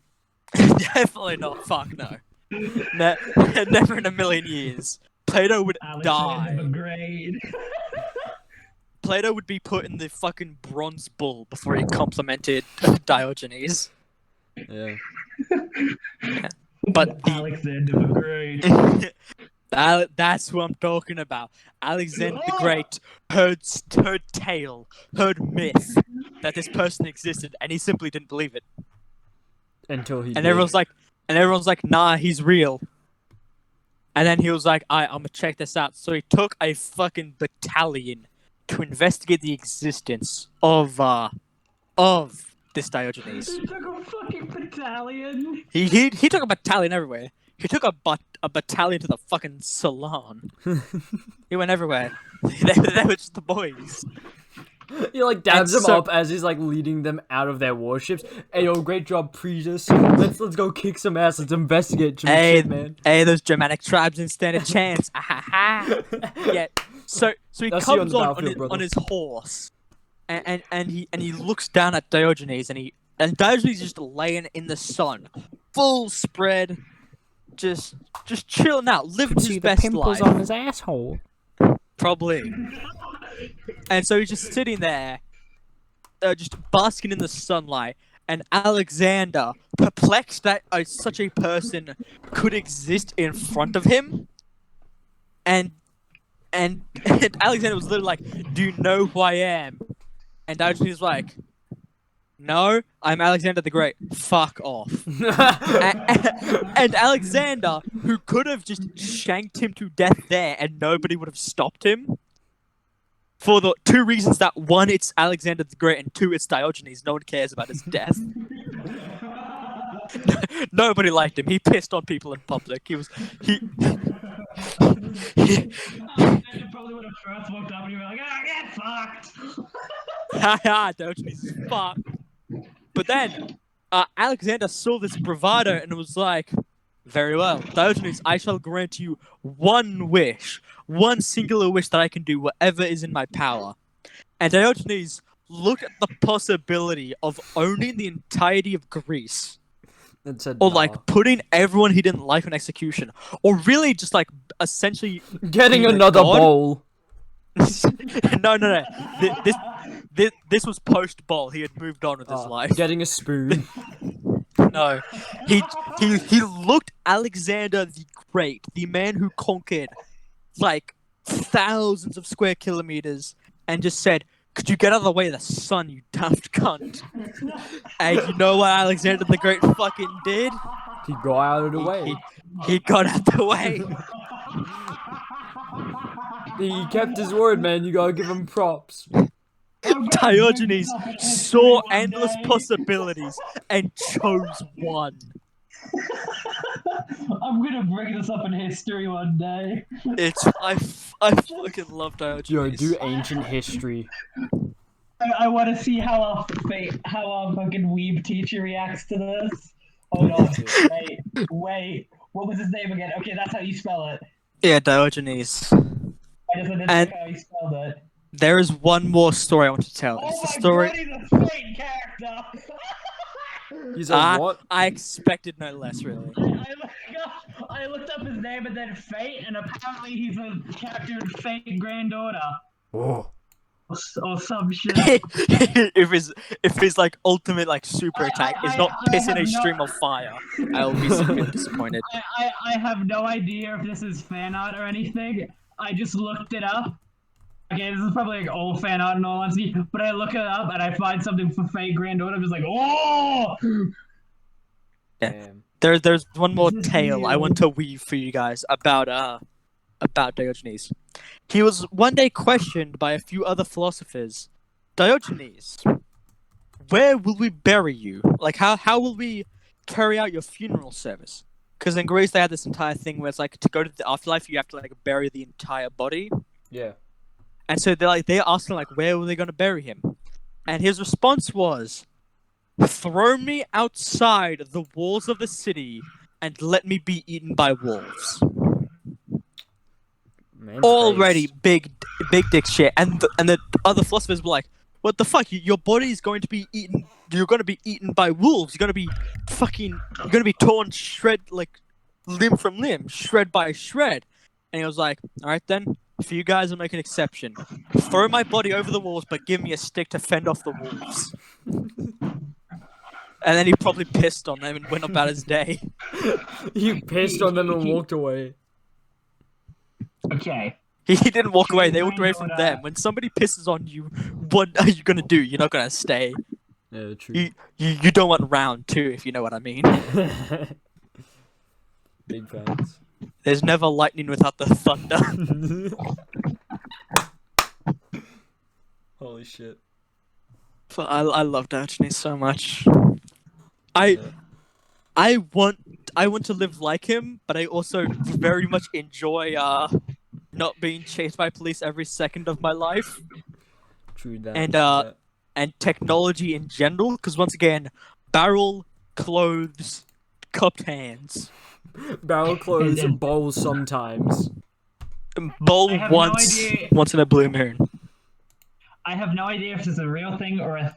B: Definitely not. Fuck no. Never in a million years. Plato would die.
C: Alexander the Great.
B: Plato would be put in the fucking bronze bull before he complimented Diogenes.
A: Yeah.
B: But
C: Alexander the Great.
B: That's who I'm talking about. Alexander the Great heard myth that this person existed, and he simply didn't believe it.
A: Until he
B: and
A: did.
B: everyone's like, "Nah, he's real." And then he was like, "I'm gonna check this out." So he took a fucking battalion to investigate the existence of this Diogenes.
C: He took a fucking battalion.
B: He took a battalion everywhere. He took a battalion to the fucking salon. He went everywhere. They were just the boys.
A: He dabs them up as he's leading them out of their warships. Hey yo, great job, Prius. Let's go kick some ass. Let's investigate some shit, man.
B: Hey, those Germanic tribes didn't stand a chance. Yeah. So he comes on his horse, and he looks down at Diogenes, and Diogenes is just laying in the sun, full spread, just chilling out, living his best life.
A: On his asshole.
B: Probably. And so he's just sitting there, just basking in the sunlight, and Alexander, perplexed that such a person could exist in front of him, and and Alexander was literally like, "Do you know who I am?" And Diogenes was like, "No, I'm Alexander the Great. Fuck off." And Alexander, who could have just shanked him to death there and nobody would have stopped him, for the two reasons that one, it's Alexander the Great, and two, it's Diogenes. No one cares about his death. Nobody liked him. He pissed on people in public. He
C: probably would have first walked up and you were like, get fucked.
B: haha, Diogenes is fucked. But then Alexander saw this bravado and was like, "Very well, Diogenes, I shall grant you one wish, one singular wish that I can do whatever is in my power." And Diogenes looked at the possibility of owning the entirety of Greece.
A: And said,
B: Or
A: nah.
B: like putting everyone he didn't like on execution. Or really just like essentially
A: Getting
B: being a
A: another
B: god.
A: bowl.
B: No. This was post bowl. He had moved on with his life.
A: Getting a spoon.
B: No, he looked Alexander the Great, the man who conquered like thousands of square kilometers, and just said, "Could you get out of the way of the sun, you daft cunt?" And you know what Alexander the Great fucking did?
A: He got out of the way.
B: He got out the way.
A: He kept his word, man. You gotta give him props.
B: Diogenes saw endless possibilities and chose one.
C: I'm gonna bring this up in history one day.
B: I fucking love Diogenes.
A: Yo, do ancient history.
C: I want to see how our fucking weeb teacher reacts to this. Hold on. Wait. What was his name again? Okay, that's how you spell it.
B: Yeah, Diogenes.
C: I just didn't
B: And-
C: know how you spelled it.
B: There is one more story I want to tell.
C: Oh
B: It's the
C: my
B: story.
C: god, he's a fake character!
A: He's like, what?
B: I expected no less, really.
C: I looked up his name and then Fate, and apparently he's a character in Fate Granddaughter.
A: Oh.
C: Or some shit.
B: if his like ultimate like super attack is not pissing a stream of fire, I'll be super disappointed.
C: I have no idea if this is fan art or anything. I just looked it up. Okay, this is probably like old fan art in all honesty, but I look it up and I find something for Fate Granddaughter. I'm just like, oh!
B: Yeah. There's one more tale I want to weave for you guys about Diogenes. He was one day questioned by a few other philosophers. "Diogenes, where will we bury you? Like, how will we carry out your funeral service?" Because in Greece they had this entire thing where it's like, to go to the afterlife you have to like bury the entire body.
A: Yeah.
B: And so they're asking like, where were they going to bury him? And his response was, "Throw me outside the walls of the city and let me be eaten by wolves."
A: Man's
B: Already
A: face.
B: big dick shit. And the other philosophers were like, "What the fuck? Your body is going to be eaten. You're going to be eaten by wolves. You're going to be torn like limb from limb, shred by shred." And he was like, "All right then. For you guys, I'll make an exception. Throw my body over the walls, but give me a stick to fend off the wolves." And then he probably pissed on them and went about his day.
A: He pissed on them and walked away.
C: Okay.
B: He didn't walk away. They walked away from them. When somebody pisses on you, what are you gonna do? You're not gonna stay.
A: Yeah, true.
B: You don't want round two, if you know what I mean.
A: Big fans.
B: There's never lightning without the thunder.
A: Holy shit.
B: But I love Diogenes so much. I want to live like him, but I also very much enjoy not being chased by police every second of my life.
A: True that.
B: And technology in general, because once again, barrel, clothes, cupped hands.
A: Barrel clothes, bowls sometimes.
B: Bowl
C: I have
B: once in a blue moon.
C: I have no idea if this is a real thing or a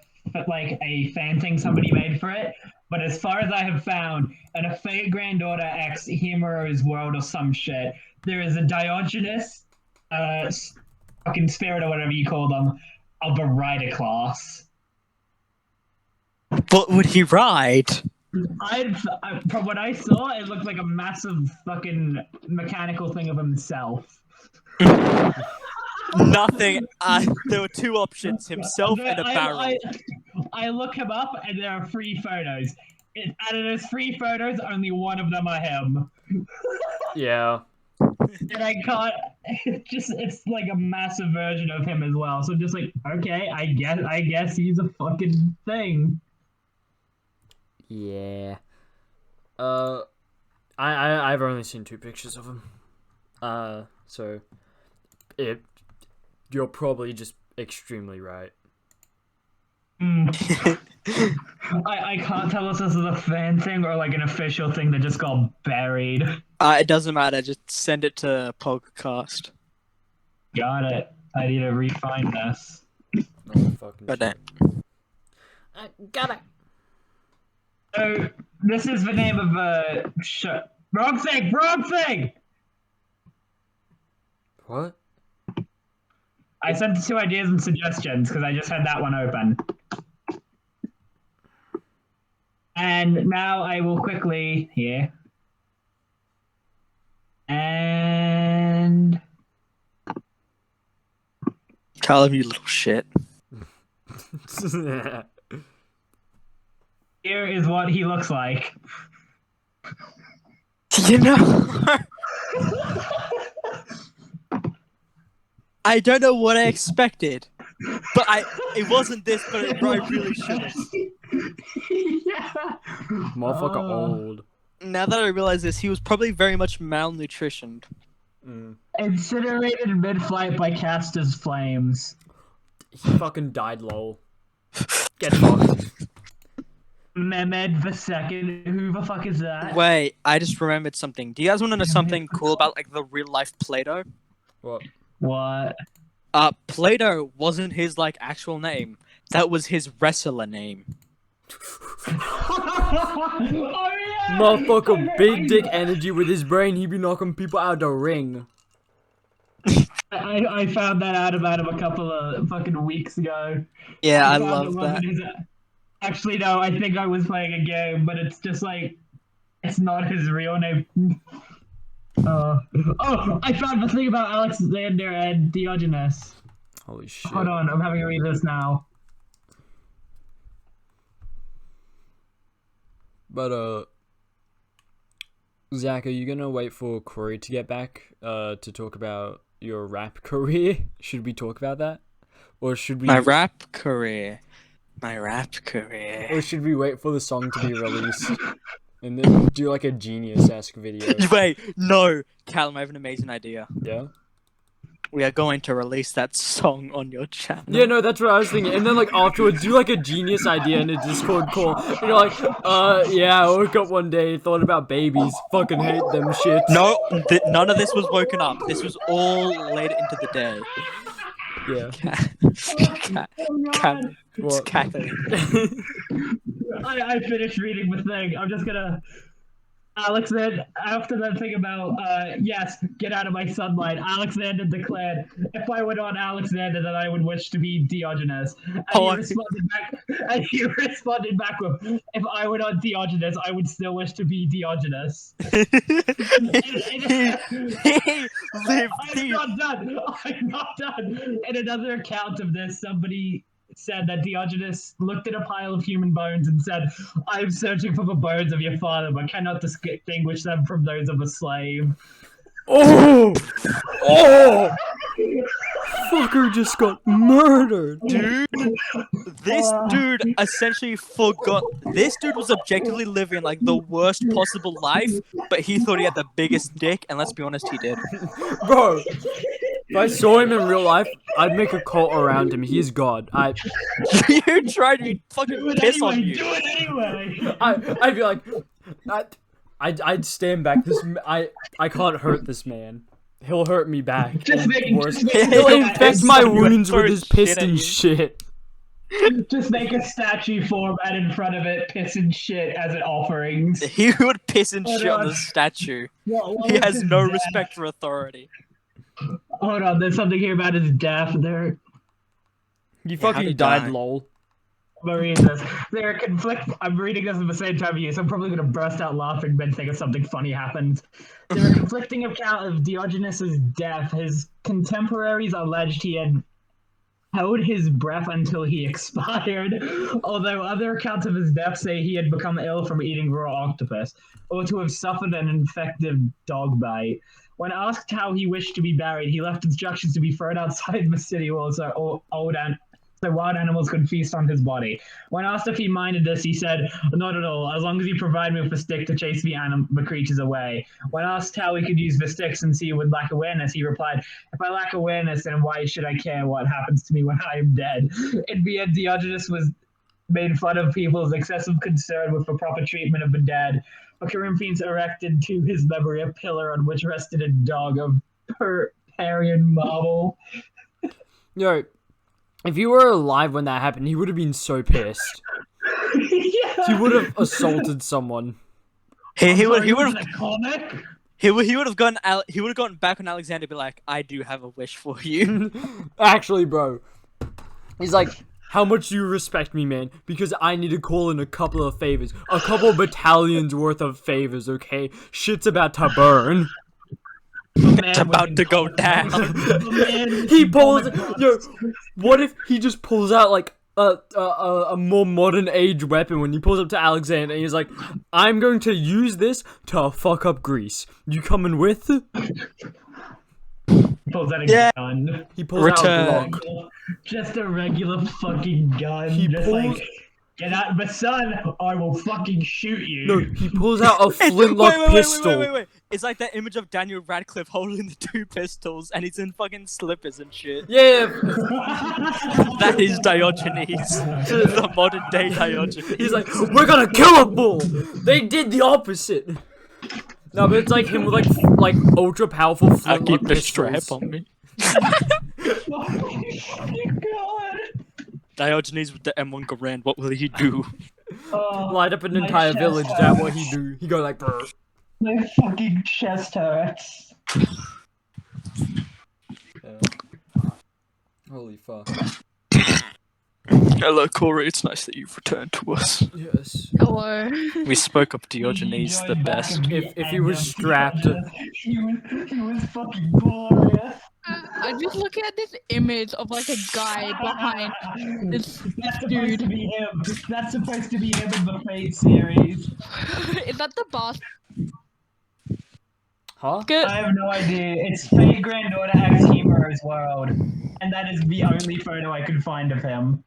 C: fan thing somebody made for it. But as far as I have found, in a Fate Granddaughter X Heroes World or some shit, there is a Diogenes, fucking spirit or whatever you call them, of a rider class.
B: What would he ride?
C: From what I saw, it looked like a massive fucking mechanical thing of himself.
B: Nothing. There were two options: himself and a barrel.
C: I look him up, and there are 3 photos. Out of those 3 photos, only one of them are him.
A: Yeah.
C: And I can't. It's like a massive version of him as well. So I'm just like, okay, I guess he's a fucking thing.
A: Yeah. I've only seen 2 pictures of him. So you're probably just extremely right.
C: I can't tell if this is a fan thing or like an official thing that just got buried.
B: It doesn't matter. Just send it to Podcast.
C: Got it. I need to refine this.
A: No fucking
B: But
A: shit. Got it.
C: So this is the name of a wrong thing.
A: What?
C: I sent the 2 ideas and suggestions because I just had that one open. And now I will quickly here. And
B: Callum, you little shit.
C: here is what he looks like.
B: You know, I don't know what I expected, but it wasn't this, but I really should have.
C: Yeah.
A: Motherfucker old.
B: Now that I realize this, he was probably very much malnutritioned.
C: Incinerated mid-flight by Castor's flames.
A: He fucking died, lol. Get fucked.
C: Mehmed the Second. Who the fuck is that?
B: Wait, I just remembered something. Do you guys want to know something cool about like the real life Plato?
A: What?
C: What?
B: Plato wasn't his like actual name. That was his wrestler name.
C: Oh, yeah!
A: Motherfucker, big dick energy with his brain. He be knocking people out of the ring.
C: I found that out about him a couple of fucking weeks ago.
B: Yeah, I
C: found
B: love
C: it
B: that.
C: wasn't his- Actually, no, I think I was playing a game, but it's just like, it's not his real name. Oh, I found the thing about Alexander and Diogenes.
A: Holy shit.
C: Hold on, I'm having to read this now.
A: But, Zach, are you gonna wait for Corey to get back, to talk about your rap career? Should we talk about that? Or should we...
B: My rap career.
A: Or should we wait for the song to be released? And then do like a genius-esque video?
B: Wait, no! Callum, I have an amazing idea.
A: Yeah?
B: We are going to release that song on your channel.
A: Yeah, no, that's what I was thinking. And then, like, afterwards, do, like, a genius idea in a Discord call. And you're like, yeah, I woke up one day, thought about babies, fucking hate them shits.
B: No, none of this was woken up. This was all late into the day.
A: Yeah.
B: It's cackling.
C: I finished reading the thing. I'm just gonna... Alexander, after that thing about, yes, get out of my sunlight, Alexander declared, if I were not Alexander, then I would wish to be Diogenes. And he responded back with, if I were not Diogenes, I would still wish to be Diogenes. I'm not done. In another account of this, somebody said that Diogenes looked at a pile of human bones and said, I'm searching for the bones of your father, but cannot distinguish them from those of a slave.
A: Oh! Oh! Fucker just got murdered.
B: Dude, this dude essentially forgot. This dude was objectively living like the worst possible life, but he thought he had the biggest dick, and let's be honest, he did.
A: Bro, if I saw him in real life, I'd make a cult around him. He's God.
B: You tried to fucking piss on you.
C: Do it anyway.
A: I'd be like, I'd stand back. I can't hurt this man. He'll hurt me back. He'll infect my wounds with his piss and shit.
C: Just make a statue form and in front of it, piss and shit as an offerings.
B: He would piss and shit on the statue. He has no respect for authority.
C: Hold on, there's something here about his death.
A: He fucking died, lol.
C: Marinas. There are I'm reading this at the same time as you, so I'm probably going to burst out laughing then think of something funny happens. There are conflicting accounts of Diogenes' death. His contemporaries alleged he had held his breath until he expired, although other accounts of his death say he had become ill from eating raw octopus, or to have suffered an infective dog bite. When asked how he wished to be buried, he left instructions to be thrown outside the city walls so wild animals could feast on his body. When asked if he minded this, he said, "Not at all, as long as you provide me with a stick to chase the creatures away." When asked how he could use the stick since he would lack awareness, he replied, "If I lack awareness, then why should I care what happens to me when I am dead?" In the end, Diogenes was made fun of people's excessive concern with the proper treatment of the dead. The Corinthians erected to his memory a pillar on which rested a dog of Parian marble.
A: Yo, if you were alive when that happened, he would have been so pissed.
C: Yeah.
A: He would have assaulted someone.
B: He would have gone back on Alexander and be like, "I do have a wish for you."
A: Actually, bro. He's like, "How much do you respect me, man? Because I need to call in a couple of favors. A couple battalions worth of favors, okay? Shit's about to burn."
B: It's about to go down.
A: He pulls... Yo, what if he just pulls out, like, a more modern age weapon when he pulls up to Alexander and he's like, "I'm going to use this to fuck up Greece. You coming with?"
C: He pulls out a gun.
A: He pulls out a Glock.
C: Just a regular fucking gun.
A: He
C: just
A: pulls...
C: like, "Get out of the sun, or I will fucking shoot you."
A: No, he pulls out a flintlock pistol.
B: Wait. It's like that image of Daniel Radcliffe holding the two pistols and he's in fucking slippers and shit.
A: Yeah.
B: That is Diogenes. The modern day Diogenes.
A: He's like, "We're gonna kill a bull." They did the opposite. No, but it's like him with like ultra powerful
B: I
A: flintlock
B: keep the
A: pistols.
B: strap on me.
C: Oh my god.
B: Diogenes with the M1 Garand, what will he do?
A: Light up an
C: My
A: entire
C: chest
A: village. That's what he do. He go like, "Brr."
C: My fucking chest hurts.
A: Holy fuck.
B: Hello, Corey. It's nice that you've returned to us.
A: Yes.
E: Hello.
B: We spoke of Diogenes the best.
A: If he was strapped.
C: He was fucking glorious.
E: I'm just looking at this image of like a guy behind this
C: That's supposed
E: dude.
C: to be him. That's supposed to be him in the Fate series.
E: Is that the boss?
A: Huh?
E: Good.
C: I have no idea. It's Fate Granddaughter X Heroes World. And that is the only photo I could find of him.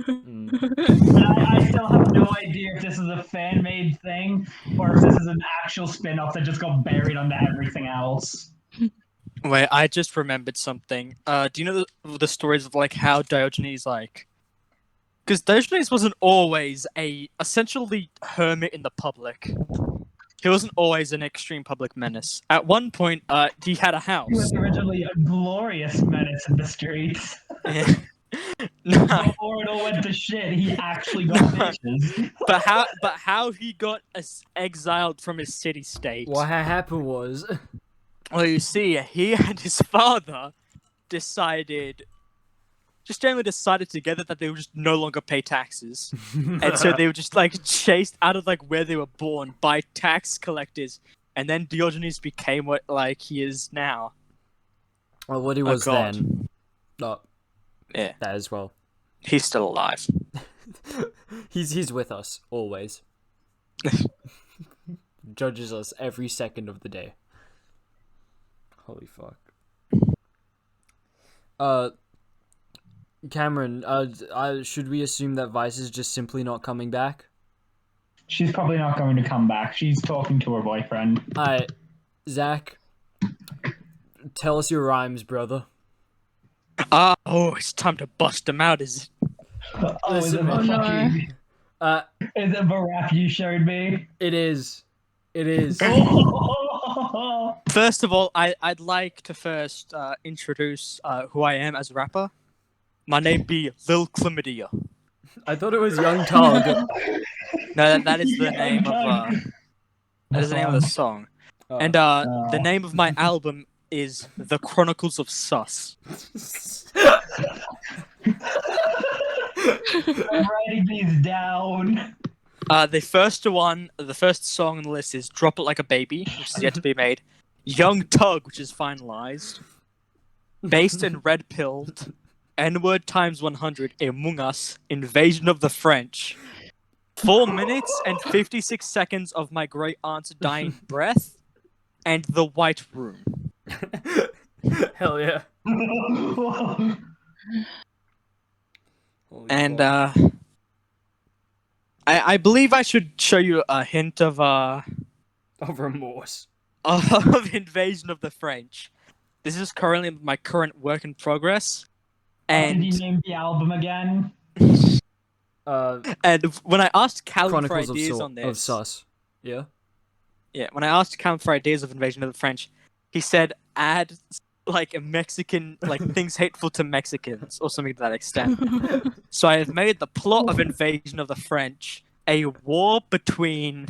C: And I still have no idea if this is a fan-made thing or if this is an actual spin-off that just got buried under everything else.
B: Wait, I just remembered something. Do you know the stories of like how Diogenes like? Because Diogenes wasn't always a essentially hermit in the public. He wasn't always an extreme public menace. At one point, he had a house.
C: He was originally a glorious menace in the streets.
B: Yeah. No,
C: Before it all went to shit, he actually got bitches.
B: but how he got exiled from his city-state?
A: What happened was...
B: Well, you see, he and his father generally decided together that they would just no longer pay taxes. And so they were just like chased out of like where they were born by tax collectors. And then Diogenes became what like he is now.
A: Well, what he was
B: god.
A: then. Oh,
B: Yeah.
A: that as well.
B: He's still alive.
A: He's with us, always. Judges us every second of the day. Holy fuck. Cameron, should we assume that Vice is just simply not coming back?
C: She's probably not going to come back. She's talking to her boyfriend.
A: Alright, Zach, tell us your rhymes, brother.
B: It's time to bust him out, is it?
C: Oh, is it
A: Listen,
C: the
E: no.
C: fucking... Is it the rap you showed me?
A: It is. It is.
B: First of all, I'd like to first introduce who I am as a rapper. My name be Lil Chlamydia.
A: I thought it was Young Tug.
B: No, that is the name of that is the name of the song.
A: Oh.
B: And the name of my album is The Chronicles of Sus.
C: I'm writing these down.
B: The first song on the list is "Drop It Like a Baby," which is yet to be made. "Young Tug," which is finalized. "Based and Red Pilled," "N-Word times 100," "Among Us," "Invasion of the French," 4 minutes and 56 seconds of my great aunt's dying breath, and "The White Room."
A: Hell yeah.
B: And I believe I should show you a hint of
A: remorse.
B: of Invasion of the French. This is currently my current work in progress. And
C: did you name the album again?
B: And when I asked Callum for
A: Chronicles
B: ideas on this,
A: of Sus. Yeah.
B: Yeah, when I asked Callum for ideas of Invasion of the French, he said add like a Mexican, like things hateful to Mexicans or something to that extent. So I have made the plot of Invasion of the French a war between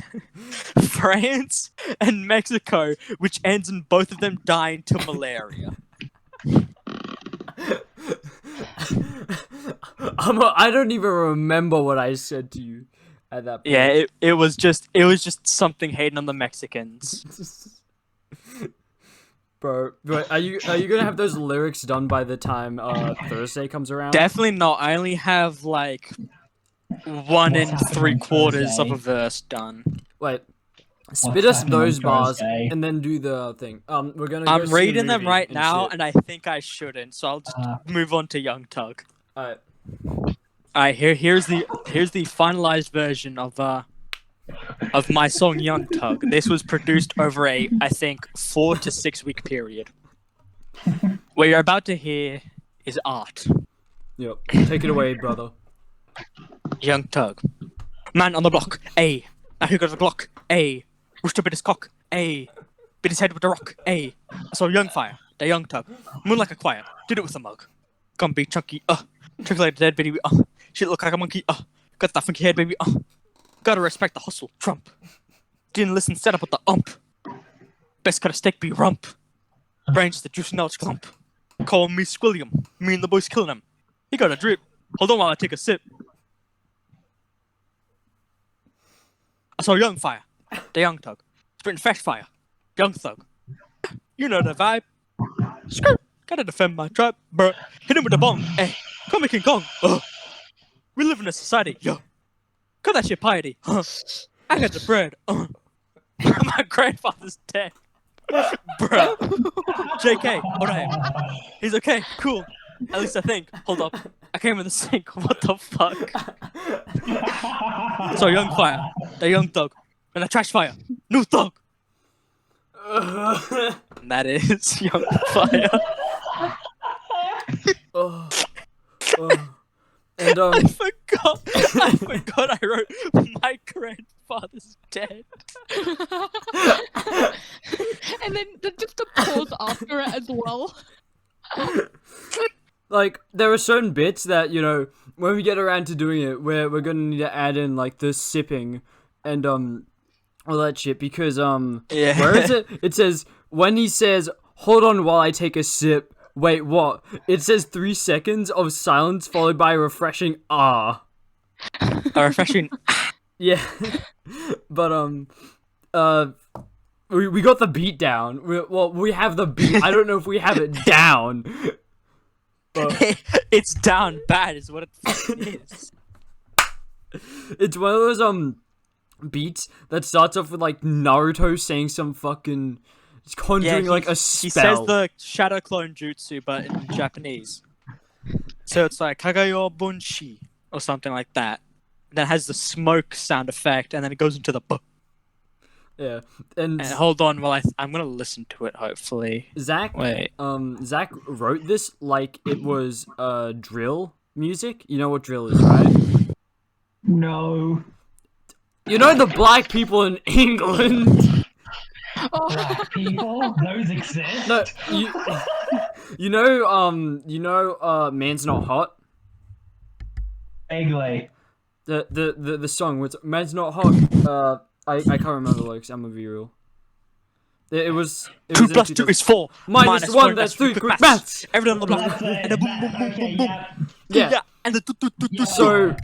B: France and Mexico, which ends in both of them dying to malaria.
A: I don't even remember what I said to you at that point.
B: Yeah, it was just something hating on the Mexicans.
A: Bro, are you gonna have those lyrics done by the time Thursday comes around?
B: Definitely not. I only have like 1 3/4 of a verse done.
A: Wait, spit us those bars and then do the thing. We're gonna.
B: I'm reading them right now, and I think I shouldn't, so I'll just move on to Young Tug.
A: Alright.
B: Alright, here's the finalized version of my song Young Tug. This was produced over a, I think, 4 to 6 week period. What you're about to hear is art.
A: Yep. Take it away, brother.
B: Young Tug. Man on the block, A. Now here goes the Glock, A. Rushed up in his cock, A. Bit his head with a rock, A. I saw Young Fire, the Young Tug. Moon like a choir, did it with a mug. Gonna be chunky, chunky like a dead baby, Shit look like a monkey, Got that funky head, baby, Gotta respect the hustle, Trump. Didn't listen, set up with the ump. Best cut a steak be rump. Brains the juice knowledge clump. Call me Squilliam. Me and the boys killing him. He got a drip. Hold on while I take a sip. I saw Young Fire, the Young Tug. Spitting fresh fire, Young Thug. You know the vibe. Skirt. Gotta defend my tribe, bruh. Hit him with the bong, Call me King Kong, We live in a society, yo. Cut that shit piety, I got the bread, My grandfather's dead. Bruh. JK, alright. He's okay, cool. At least I think. Hold up. I came in the sink. What the fuck? So Young Fire, the Young Thug, and a Trash Fire, new Thug. And that is Young Fire.
A: And
B: I forgot I wrote my grandfather's dead.
E: And then just a pause after it as well.
A: Like, there are certain bits that, you know, when we get around to doing it, we're gonna need to add in, like, the sipping and, all that shit, because,
B: Yeah.
A: Where is it? It says, when he says, hold on while I take a sip, wait, what? It says 3 seconds of silence followed by a refreshing ah.
B: A refreshing.
A: Yeah. But, we got the beat down. We have the beat. I don't know if we have it down. But
B: It's down bad is what it fucking is.
A: it's one of those beats that starts off with like Naruto saying some fucking conjuring like a spell.
B: He says the shadow clone jutsu, but in Japanese. So it's like Kagayo Bunshi or something like that. That has the smoke sound effect, and then it goes into the book.
A: Yeah, and
B: hold on while I'm gonna listen to it. Hopefully, Zach
A: wrote this like it was drill music. You know what drill is, right?
C: No.
A: You know the black people in England.
C: Black people? Those exist?
A: No, you know, Man's Not Hot.
C: Vaguely.
A: The song with Man's Not Hot. I can't remember the lyrics. I'm gonna be real. It was
B: 2 plus 2 is 4.
A: Minus 1. That's 3. Quick maths.
B: Everyone on the block. And a boom, boom, boom, boom, boom.
A: Yeah.
B: and the
A: So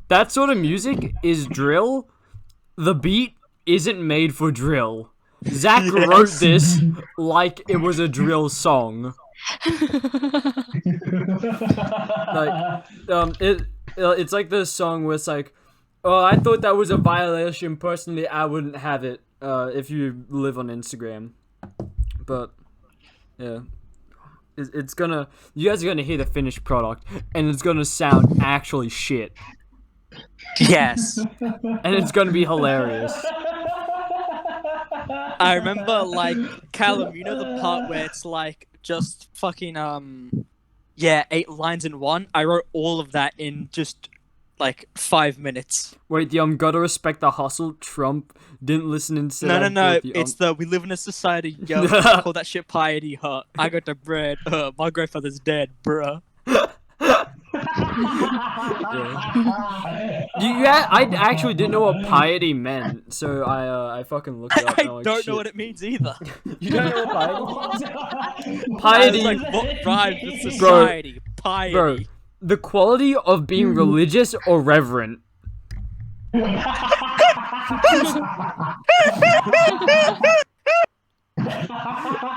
A: that sort of music is drill. The beat isn't made for drill. Zach wrote this like it was a drill song. It's like the song where it's like, oh, I thought that was a violation. Personally, I wouldn't have it. If you live on Instagram, but yeah, it's gonna. You guys are gonna hear the finished product, and it's gonna sound actually shit.
B: Yes.
A: And it's gonna be hilarious.
B: I remember, like, Callum, you know the part where it's like just fucking 8 lines in one. I wrote all of that in just like 5 minutes.
A: Wait, gotta respect the hustle. Trump didn't listen instead.
B: No. It's the we live in a society. Yo, call that shit piety. Huh? I got the bread. My grandfather's dead, bruh.
A: I actually didn't know what piety meant, so I fucking looked it up.
B: I don't know what it means either.
A: You don't know what piety means?
B: Piety, like what rhymes with society? Piety.
A: Bro, the quality of being religious or reverent.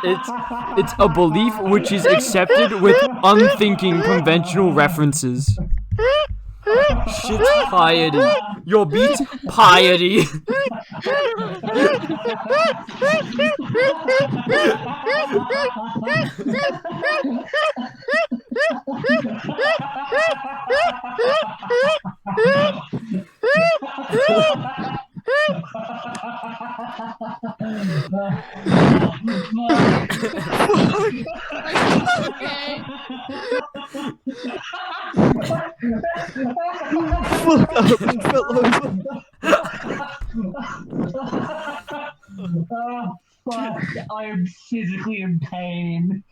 A: It's a belief which is accepted with unthinking conventional references. Shit's piety. Your beat's piety.
E: Okay.
B: Fuck up, he fell over.
C: Fuck, I am physically in pain.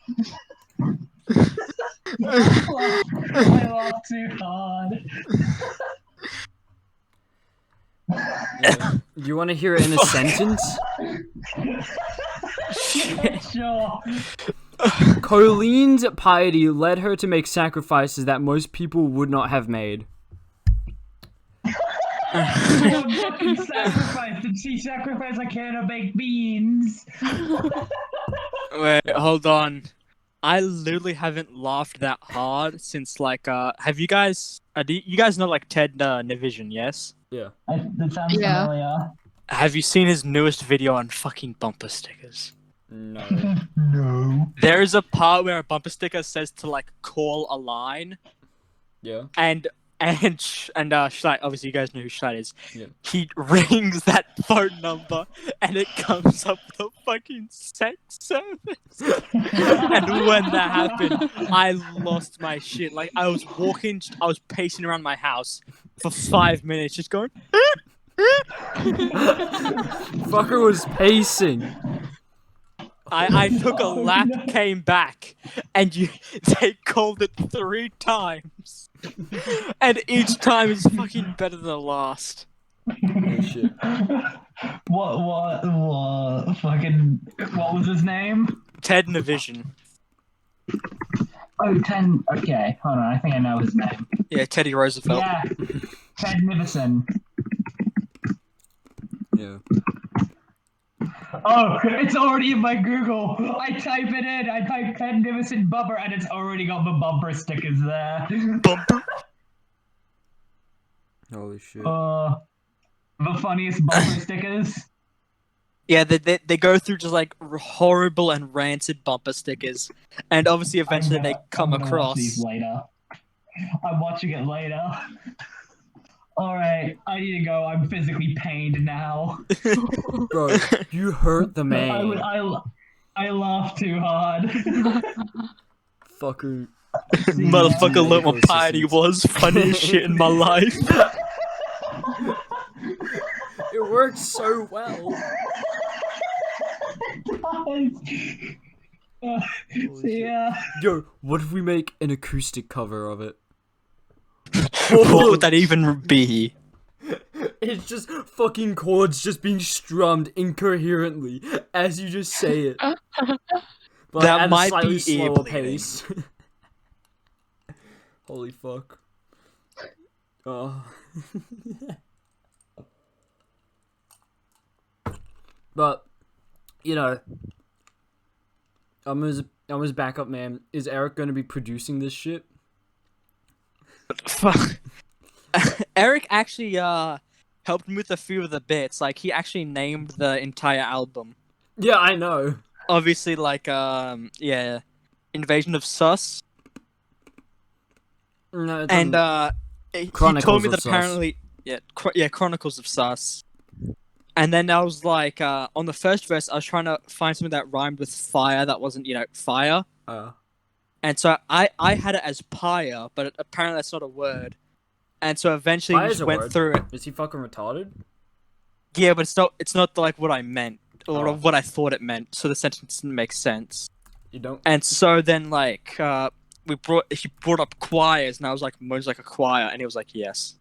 C: I laughed too hard.
A: Yeah. You want to hear it in a sentence?
C: Sure.
A: Colleen's piety led her to make sacrifices that most people would not have made.
C: What fucking sacrifice? Did she sacrifice a can of baked beans?
B: Wait, hold on. I literally haven't laughed that hard since like have you guys do you guys know like Ted Nivision, yes?
A: Yeah.
C: That sounds familiar.
B: Have you seen his newest video on fucking bumper stickers?
A: No.
C: No.
B: There is a part where a bumper sticker says to like call a line.
A: Yeah.
B: And Schleit, obviously you guys know who Schleit is.
A: Yeah.
B: He rings that phone number and it comes up with a fucking sex service. And when that happened, I lost my shit. Like I was pacing around my house for 5 minutes just going
A: Fucker was pacing.
B: I took a lap, came back, and they called it 3 times. And each time is fucking better than the last.
A: Oh shit.
C: What was his name?
B: Ted Nivision.
C: Oh, okay, hold on, I think I know his name.
B: Yeah, Teddy Roosevelt.
C: Yeah, Ted Nivison.
A: Yeah.
C: Oh, it's already in my Google. I type it in. I type Ted Nivison bumper, and it's already got the bumper stickers there.
B: Bumper?
A: Holy shit.
C: The funniest bumper stickers.
B: Yeah, they go through just like horrible and rancid bumper stickers, and obviously eventually they come
C: I'm gonna watch
B: across.
C: these later. I'm watching it later. All right, I need to go. I'm physically pained now.
A: Bro, you hurt the man.
C: I laughed too hard.
A: Fucker.
B: Motherfucker learned what piety was. Funniest shit in my life.
A: It works so well.
C: Yeah.
A: Yo, what if we make an acoustic cover of it?
B: What would that even be?
A: It's just fucking chords just being strummed incoherently as you just say it. But
B: That
A: at
B: might
A: a slightly
B: be
A: slower
B: ear-bleeding.
A: pace. Holy fuck. Oh. But, you know, I'm his backup man. Is Eric going to be producing this shit?
B: Fuck. Eric actually helped me with a few of the bits. Like he actually named the entire album.
A: Yeah, I know.
B: Obviously, like yeah, Invasion of Sus.
A: No, it
B: And
A: doesn't-
B: he
A: Chronicles
B: told me
A: of
B: that
A: Sus.
B: apparently Chronicles of Sus. And then I was like, on the first verse, I was trying to find something that rhymed with fire that wasn't, fire. And so I had it as pyre, but apparently that's not a word. And so eventually we
A: Fire's
B: just
A: a
B: went
A: word.
B: through it.
A: Is he fucking retarded?
B: Yeah, but it's not like what I meant or
A: Oh.
B: what I thought it meant. So the sentence didn't make sense.
A: You don't.
B: And so then like he brought up choirs, and I was like, "Moan's like a choir," and he was like, "Yes."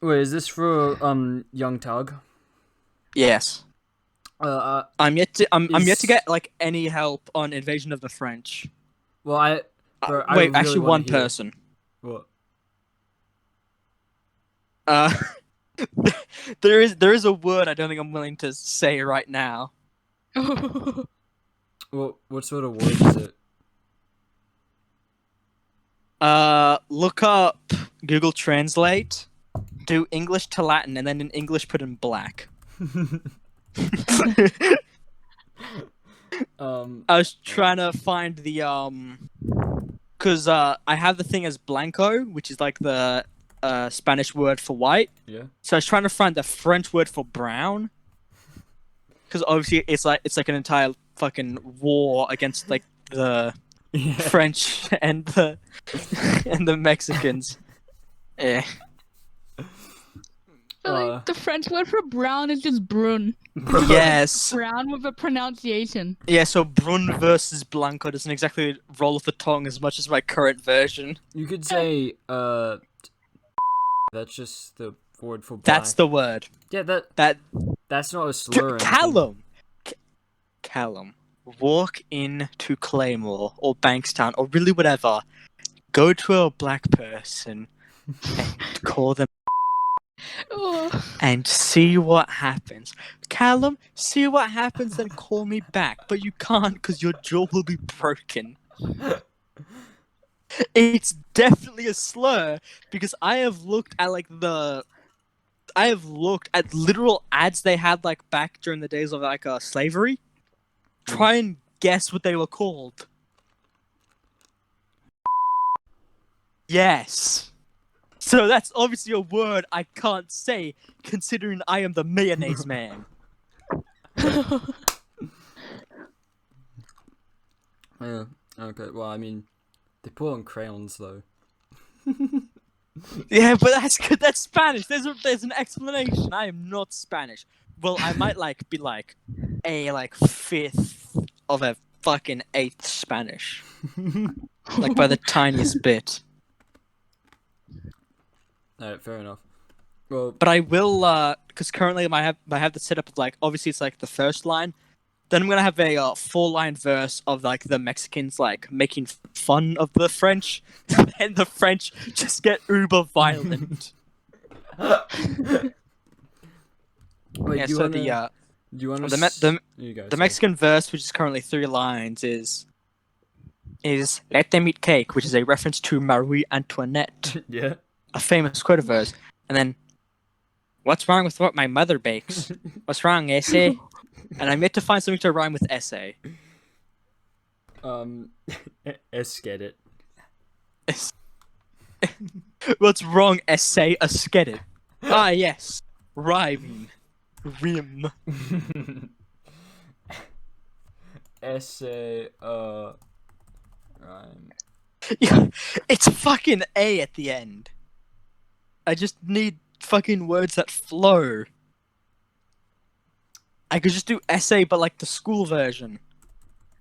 A: Wait, is this for Young Tug?
B: Yes. I'm yet to get like any help on Invasion of the French.
A: Well, bro, I
B: wait,
A: really
B: actually,
A: wanna
B: one
A: hear-
B: person.
A: What?
B: There is a word I don't think I'm willing to say right now.
A: Well, what sort of word is it?
B: Look up Google Translate, do English to Latin, and then in English put in black. I was trying to find the because I have the thing as blanco, which is like the Spanish word for white.
A: Yeah.
B: So I was trying to find the French word for brown, because obviously it's like an entire fucking war against like the
A: Yeah.
B: French and the Mexicans. Yeah.
E: The French word for brown is just brun.
B: Yes.
E: Brown with a pronunciation.
B: Yeah, so Brun versus Blanco doesn't exactly roll off the tongue as much as my current version.
A: You could say that's just the word for black.
B: That's the word.
A: Yeah, that's not a slur. or anything.
B: Callum. Callum. Walk into Claymore or Bankstown or really whatever. Go to a black person and call them
E: Oh.
B: and see what happens. Callum, see what happens, then call me back. But you can't because your jaw will be broken. It's definitely a slur because I have looked at literal ads they had like back during the days of like slavery. Try and guess what they were called. Yes. So that's obviously a word I can't say, considering I am the mayonnaise man.
A: Yeah. Okay. Well, I mean, they put on crayons though.
B: Yeah, but that's good. That's Spanish. There's an explanation. I am not Spanish. Well, I might be a fifth of a fucking eighth Spanish, like by the tiniest bit.
A: Alright, fair enough. Well,
B: But I will, because currently I have the setup of like obviously it's like the first line, then I'm gonna have a 4-line verse of like the Mexicans like making fun of the French, and the French just get uber violent.
A: wait,
B: Yeah,
A: do you
B: so
A: wanna, do you wanna you go,
B: the
A: sorry.
B: Mexican verse, which is currently 3 lines, is "Let them eat cake," which is a reference to Marie Antoinette,
A: Yeah.
B: a famous quote of hers. And then, "What's wrong with what my mother bakes? What's wrong, essay?" And I'm yet to find something to rhyme with essay.
A: Get it.
B: What's wrong, essay? Get it. Ah, yes. Rhyming. Rim.
A: Essay, rhyme.
B: Yeah, it's fucking A at the end. I just need fucking words that flow. I could just do essay, but like the school version.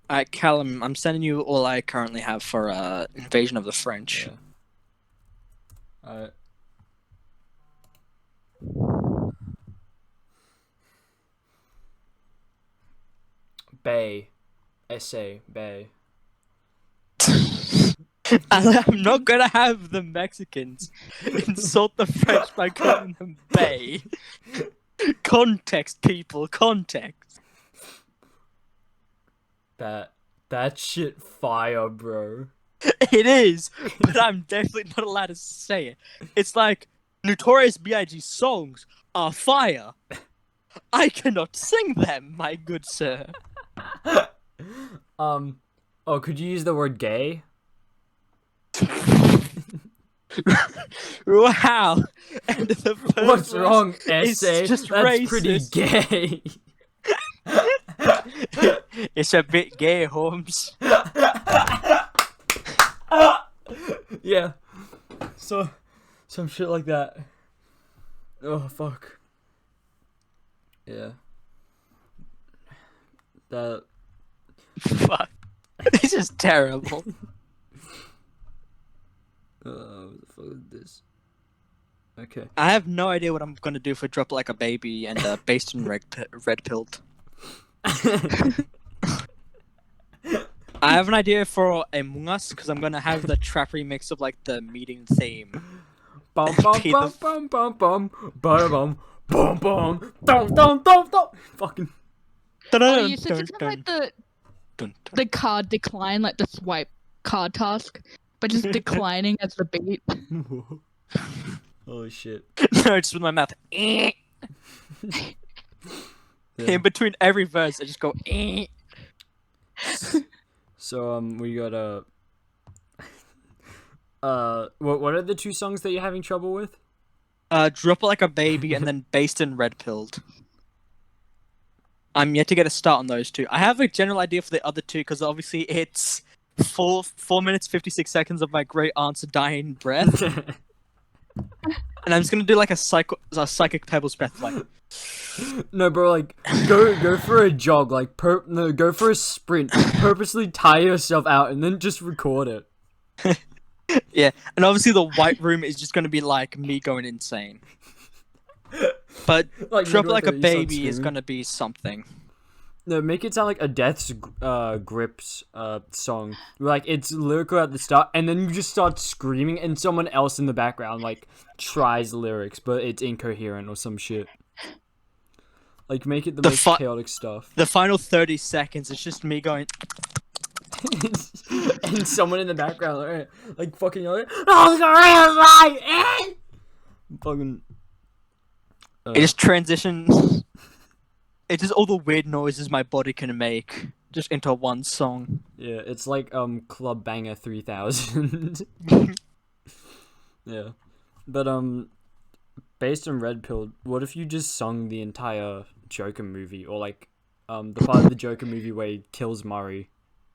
B: Alright, Callum, I'm sending you all I currently have for Invasion of the French.
A: Yeah. Alright. Bay. Essay. Bay.
B: I'm not gonna have the Mexicans insult the French by calling them Bay. Context, people, context.
A: That shit fire, bro.
B: It is, but I'm definitely not allowed to say it. It's like Notorious B.I.G. songs are fire. I cannot sing them, my good sir.
A: Oh, could you use the word gay?
B: Wow. And the first
A: What's
B: verse
A: wrong,
B: is
A: essay?
B: just
A: That's
B: racist.
A: pretty gay.
B: It's a bit gay, Holmes.
A: Yeah. So, some shit like that. Oh, fuck. Yeah. That.
B: Fuck. This is terrible.
A: What the fuck is this? Okay.
B: I have no idea what I'm gonna do for Drop It Like a Baby and Based in Red Pilled. I have an idea for Among Us because I'm gonna have the trap remix of like the meeting theme.
A: Bum bum bum bum bum bum bum bum bum dum dum dum dum. Fucking.
E: Oh, you should just have like the card decline, like the swipe card task, but just declining as the beat.
A: Holy shit.
B: No, just with my mouth.
A: Yeah.
B: In between every verse, I just go.
A: So we got what are the two songs that you're having trouble with?
B: Drop It Like a Baby and then Based in Red Pilled. I'm yet to get a start on those two. I have a general idea for the other two because obviously it's 4 minutes 56 seconds of my great aunt's dying breath, and I'm just gonna do like a psychic pebbles breath, like.
A: No, bro, like go for a jog, like go for a sprint. Purposely tire yourself out and then just record it.
B: Yeah, and obviously the white room is just gonna be like me going insane. But
A: Like,
B: Drop It Like a
A: you start
B: Baby is
A: screaming.
B: gonna be something.
A: No, make it sound like a Death's Grips song. Like it's lyrical at the start, and then you just start screaming, and someone else in the background like tries lyrics, but it's incoherent or some shit. Like make it the most chaotic stuff.
B: The final 30 seconds is just me going.
A: And someone in the background like fucking yelling, "Oh, fucking.
B: It just transitions. It just all the weird noises my body can make just into one song.
A: Yeah, it's like Club Banger 3000. Yeah, but based on Red Pill, what if you just sung the entire Joker movie, or like the part of the Joker movie where he kills Murray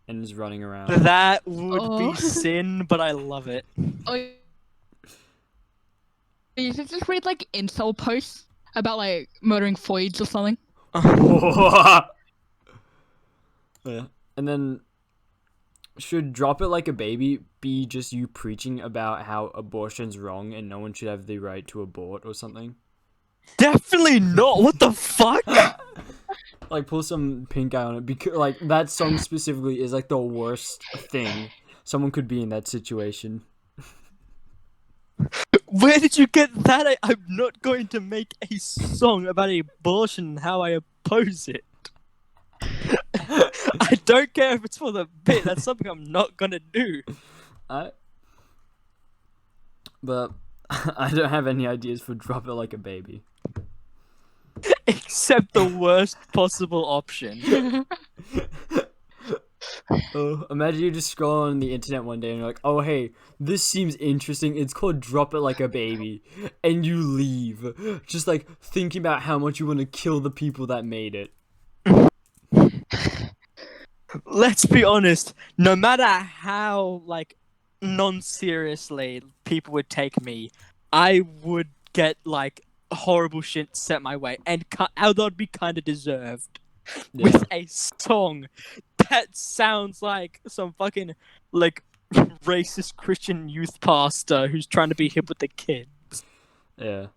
A: and is running around?
B: That would be sin, but I love it.
E: Oh, you should just read like incel posts about like murdering Foids or something.
A: Yeah, and then should Drop It Like a Baby be just you preaching about how abortion's wrong and no one should have the right to abort or something?
B: Definitely not. What the fuck?
A: Like pull some pink eye on it, because like that song specifically is like the worst thing someone could be in that situation.
B: Where did you get that? I'm not going to make a song about abortion and how I oppose it. I don't care if it's for the bit. That's something I'm not gonna do.
A: But I don't have any ideas for Drop It Like a Baby.
B: Except the worst possible option.
A: Imagine you just scroll on the internet one day and you're like, oh hey, this seems interesting, it's called Drop It Like a Baby, and you leave, just like thinking about how much you want to kill the people that made it.
B: Let's be honest, no matter how like non-seriously people would take me, I would get like horrible shit set my way, and that would be kind of deserved.
A: Yeah.
B: With a song that sounds like some fucking like racist Christian youth pastor who's trying to be hip with the kids.
A: Yeah.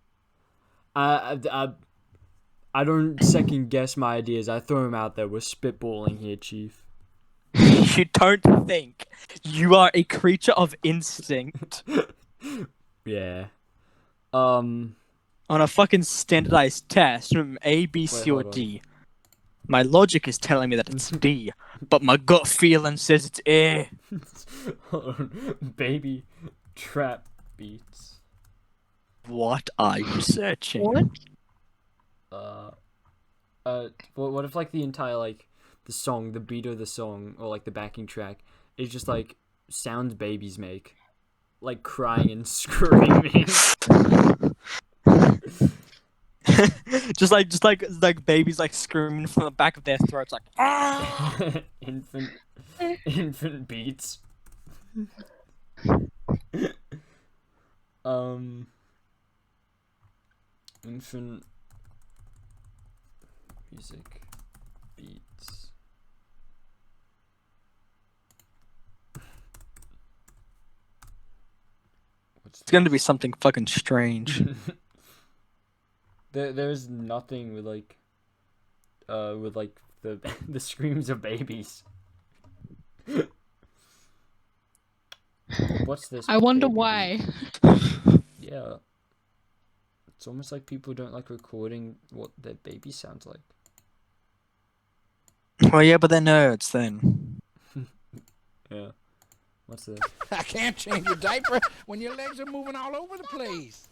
A: I don't second guess my ideas. I throw them out there. We're spitballing here, Chief.
B: You don't think you are a creature of instinct
A: Yeah.
B: on a fucking standardized test from A, B, C, or
A: hold on.
B: D. My logic is telling me that it's D, but my gut feeling says it's A.
A: Hold on. Baby trap beats.
B: What are you searching?
E: What?
A: What if like the entire like the song, the beat of the song, or like the backing track is just like sounds babies make, like crying and screaming.
B: just like babies like screaming from the back of their throats, like ah!
A: infant beats. Infant music beats.
B: It's gonna be something fucking strange.
A: There's nothing with like the the screams of babies. What's this?
E: I wonder
A: baby
E: why.
A: beat? Yeah. It's almost like people don't like recording what their baby sounds like.
B: Well, yeah, but they're nerds then.
A: Yeah. What's this?
F: I can't change your diaper when your legs are moving all over the place.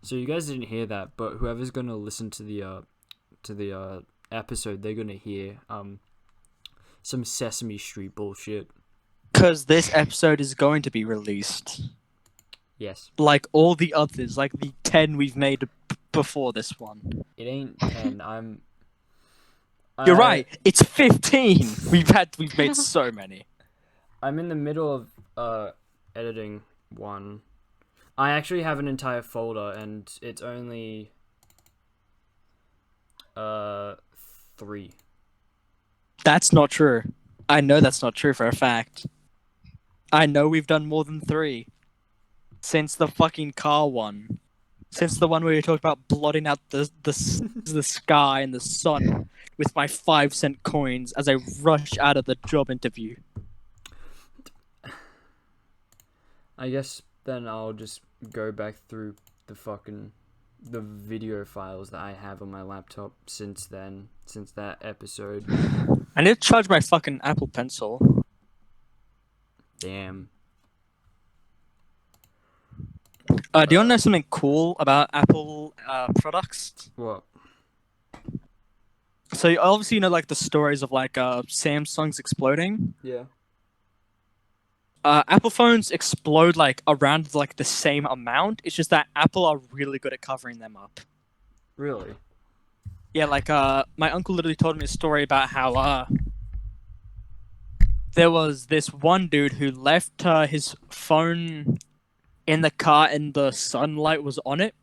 A: So you guys didn't hear that, but whoever's gonna listen to the episode, they're gonna hear some Sesame Street bullshit.
B: Because this episode is going to be released.
A: Yes.
B: Like all the others, like the 10 we've made before this one.
A: It ain't 10.
B: You're right, it's 15! We've made so many.
A: I'm in the middle of editing one. I actually have an entire folder and it's only 3.
B: That's not true. I know that's not true for a fact. I know we've done more than 3. Since the fucking car one. Since the one where you talked about blotting out the sky and the sun with my 5-cent coins as I rush out of the job interview.
A: I guess then I'll just go back through the video files that I have on my laptop since that episode.
B: I need to charge my fucking Apple Pencil.
A: Damn.
B: Do you want to know something cool about Apple products?
A: What?
B: So you obviously know like the stories of like Samsung's exploding.
A: Yeah.
B: Apple phones explode like around like the same amount. It's just that Apple are really good at covering them up.
A: Really?
B: Yeah, like my uncle literally told me a story about how there was this one dude who left his phone in the car and the sunlight was on it.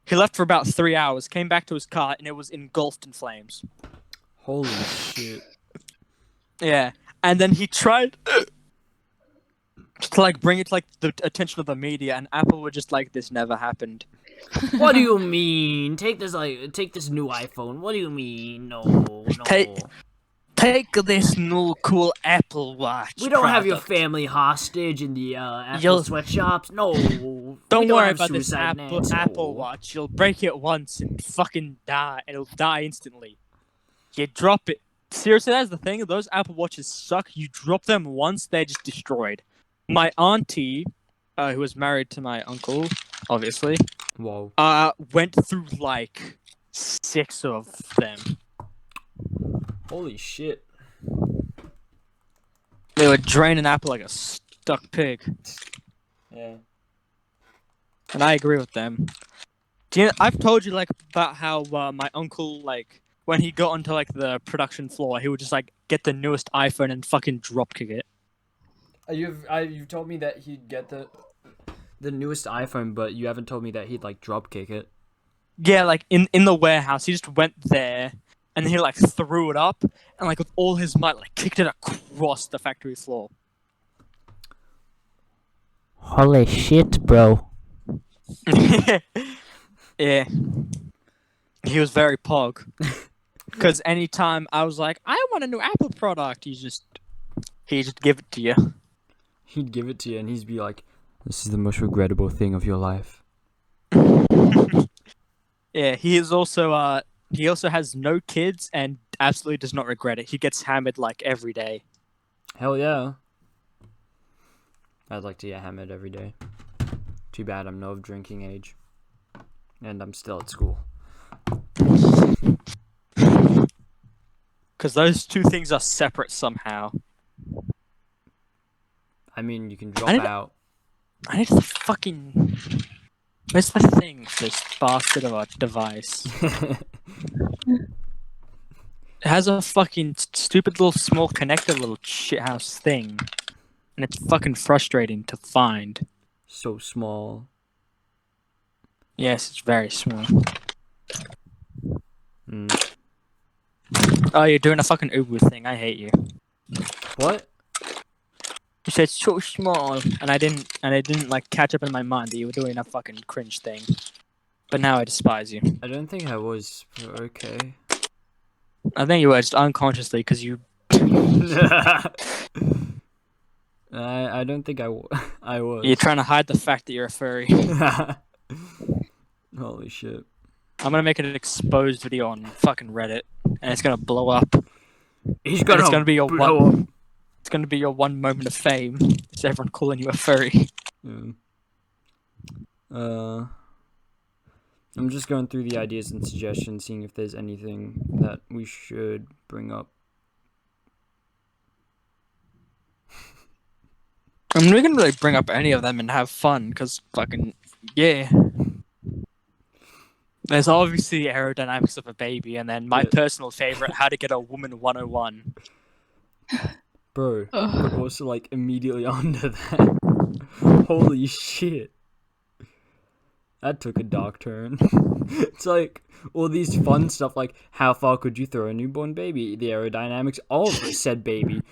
B: He left for about 3 hours, came back to his car, and it was engulfed in flames.
A: Holy shit.
B: Yeah, and then he tried to like bring it to like the attention of the media, and Apple were just like, "This never happened."
A: What do you mean? Take this new iPhone. What do you mean? No.
B: Take this new cool Apple Watch.
A: We don't have your
B: product.
A: family hostage in the Apple sweatshops. No.
B: Don't worry
A: have
B: about this
A: suicide nets. No.
B: Apple Watch. You'll break it once and fucking die. It'll die instantly. You drop it. Seriously, that's the thing. Those Apple Watches suck. You drop them once, they're just destroyed. My auntie, who was married to my uncle, obviously,
A: Whoa.
B: went through like 6 of them.
A: Holy shit.
B: They were draining Apple like a stuck pig.
A: Yeah.
B: And I agree with them. I've told you like about how my uncle, like, when he got onto like the production floor, he would just like get the newest iPhone and fucking dropkick it.
A: You've told me that he'd get the newest iPhone, but you haven't told me that he'd like drop kick it.
B: Yeah, like in the warehouse, he just went there and he like threw it up and like with all his might like kicked it across the factory floor.
G: Holy shit, bro.
B: Yeah. He was very pog. Because anytime I was like, I want a new Apple product, he'd just give it to you.
A: He'd give it to you, and he'd be like, "This is the most regrettable thing of your life."
B: Yeah, he also has no kids and absolutely does not regret it. He gets hammered like every day.
A: Hell yeah. I'd like to get hammered every day. Too bad I'm not of drinking age. And I'm still at school.
B: Because those two things are separate somehow.
A: I mean, you can drop out.
B: I need the fucking... Where's the thing for this bastard of a device? It has a fucking stupid little small connector little shithouse thing. And it's fucking frustrating to find.
A: So small.
B: Yes, it's very small.
A: Mm.
B: Oh, you're doing a fucking Uber thing. I hate you.
A: What?
B: You said so small, and I didn't like catch up in my mind that you were doing a fucking cringe thing. But now I despise you.
A: I don't think I was, but okay.
B: I think you were just unconsciously because you.
A: I don't think I was.
B: You're trying to hide the fact that you're a furry.
A: Holy shit.
B: I'm gonna make it an exposed video on fucking Reddit, and it's gonna blow up.
A: It's gonna
B: be your
A: blow up.
B: It's gonna be your one moment of fame. Is everyone calling you a furry?
A: Yeah. I'm just going through the ideas and suggestions, seeing if there's anything that we should bring up.
B: I mean, we can really bring up any of them and have fun, because fucking, yeah. There's obviously the aerodynamics of a baby, and then my personal favorite, how to get a woman 101.
A: Bro, but also like immediately under that. Holy shit. That took a dark turn. It's like all these fun stuff like how far could you throw a newborn baby? The aerodynamics of said baby.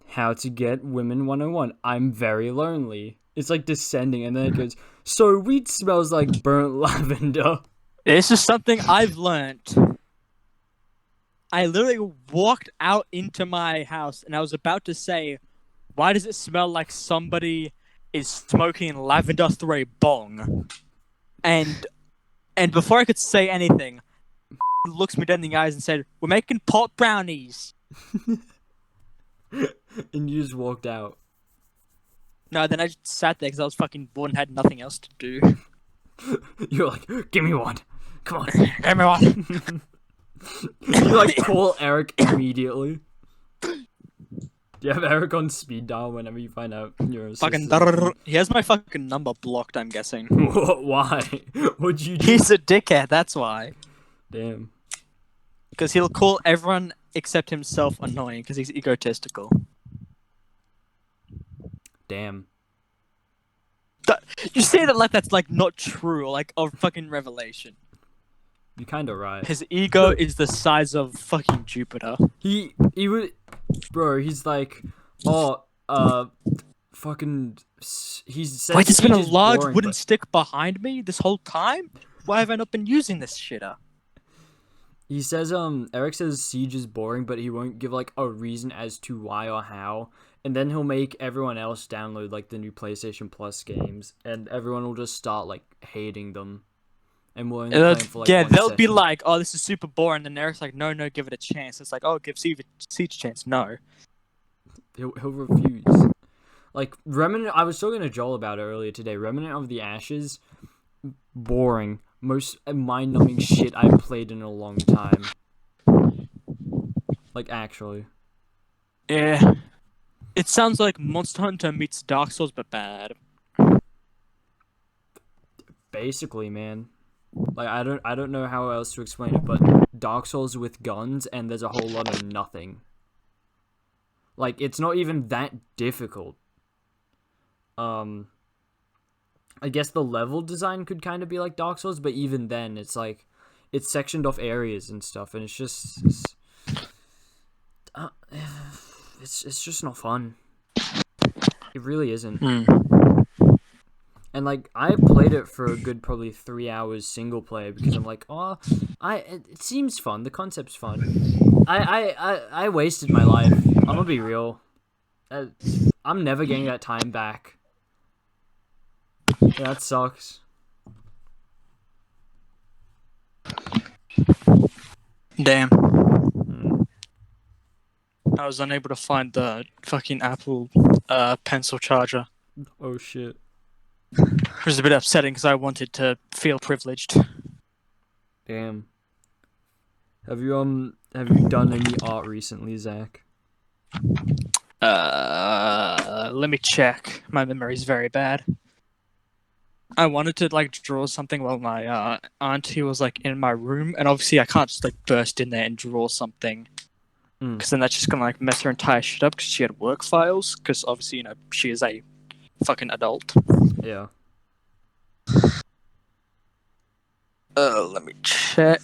A: How to get women 101. I'm very lonely. It's like descending and then it goes, so weed smells like burnt lavender.
B: This is something I've learned. I literally walked out into my house and I was about to say, why does it smell like somebody is smoking lavender through a bong? And before I could say anything, looks me dead in the eyes and said, we're making pot brownies.
A: And you just walked out.
B: No, then I just sat there because I was fucking bored and had nothing else to do.
A: You're like, give me one. Come on.
B: Give me one.
A: You like call Eric immediately. Do you have Eric on speed dial whenever you find out you're a
B: fucking he has my fucking number blocked, I'm guessing.
A: Why? What'd you do?
B: He's a dickhead, that's why.
A: Damn.
B: Because he'll call everyone except himself annoying because he's egotistical.
A: Damn.
B: You say that like that's like not true, like a fucking revelation.
A: You're kind of right.
B: His ego is the size of fucking Jupiter.
A: He would, bro. He's like, fucking. He says.
B: Wait, there's been a large
A: boring,
B: wooden stick behind me this whole time. Why have I not been using this shitter?
A: He says, Eric says Siege is boring, but he won't give like a reason as to why or how. And then he'll make everyone else download like the new PlayStation Plus games, and everyone will just start like hating them. And we'll only play them for, like,
B: yeah,
A: one
B: they'll be
A: session.
B: like, "Oh, this is super boring." And Eric's like, "No, give it a chance." It's like, "Oh, give Siege a chance." No,
A: he'll refuse. Like Remnant, I was talking to Joel about it earlier today. Remnant of the Ashes, boring. Most mind-numbing shit I've played in a long time. Like actually.
B: yeah, it sounds like Monster Hunter meets Dark Souls, but bad.
A: Basically, man. Like I don't know how else to explain it, but Dark Souls with guns and there's a whole lot of nothing. Like it's not even that difficult. I guess the level design could kind of be like Dark Souls, but even then it's like it's sectioned off areas and stuff, and it's just it's just not fun. It really isn't. And like I played it for a good probably 3 hours single player because I'm like, it seems fun. The concept's fun. I wasted my life. I'm gonna be real. I'm never getting that time back. Yeah, that sucks.
B: Damn. I was unable to find the fucking Apple pencil charger.
A: Oh shit.
B: It was a bit upsetting because I wanted to feel privileged.
A: Damn. Have you done any art recently, Zach?
B: Let me check. My memory's very bad. I wanted to like draw something while my auntie was like in my room, and obviously I can't just like burst in there and draw something, because then that's just gonna like mess her entire shit up. Because she had work files. Because obviously she is a fucking adult.
A: Yeah.
B: Let me check.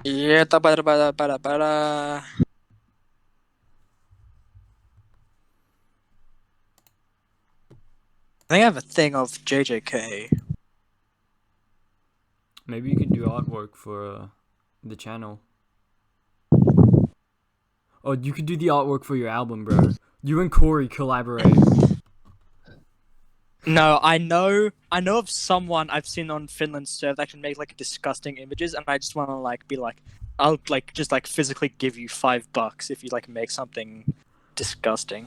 B: Yeah, I think I have a thing of JJK.
A: Maybe you could do artwork for the channel. Oh, you could do the artwork for your album, bro. You and Corey collaborate.
B: No, I know of someone I've seen on Finland's server that can make like disgusting images, and I just want to like be like, I'll like just like physically give you $5 if you like make something disgusting.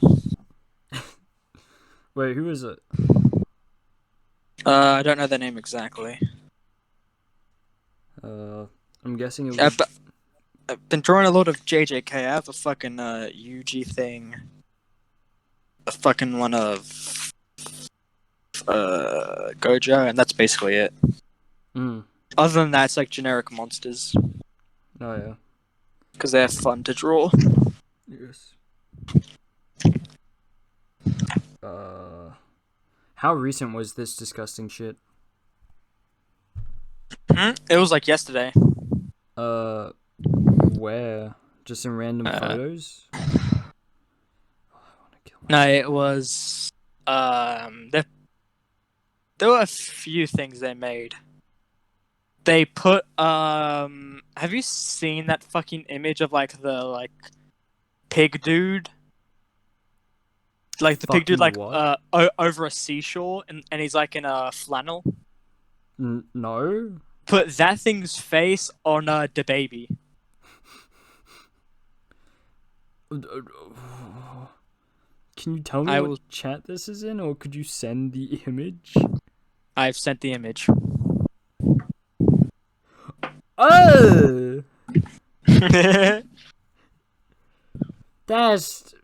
A: Wait, who is it?
B: I don't know their name exactly.
A: I'm guessing it was...
B: I've been drawing a lot of JJK. I have a fucking UG thing. A fucking one of Gojo, and that's basically it. Other than that, it's like generic monsters.
A: Oh yeah.
B: Because they're fun to draw.
A: Yes. How recent was this disgusting shit?
B: It was like yesterday.
A: Where? Just in random photos? Oh, I wanna kill myself.
B: No, it was there were a few things they made. They put have you seen that fucking image of like the pig dude? Like the pig dude like over a seashore and he's like in a flannel?
A: No.
B: Put that thing's face on the baby.
A: Can you tell me what chat this is in, or could you send the image?
B: I've sent the image.
A: Oh! That's...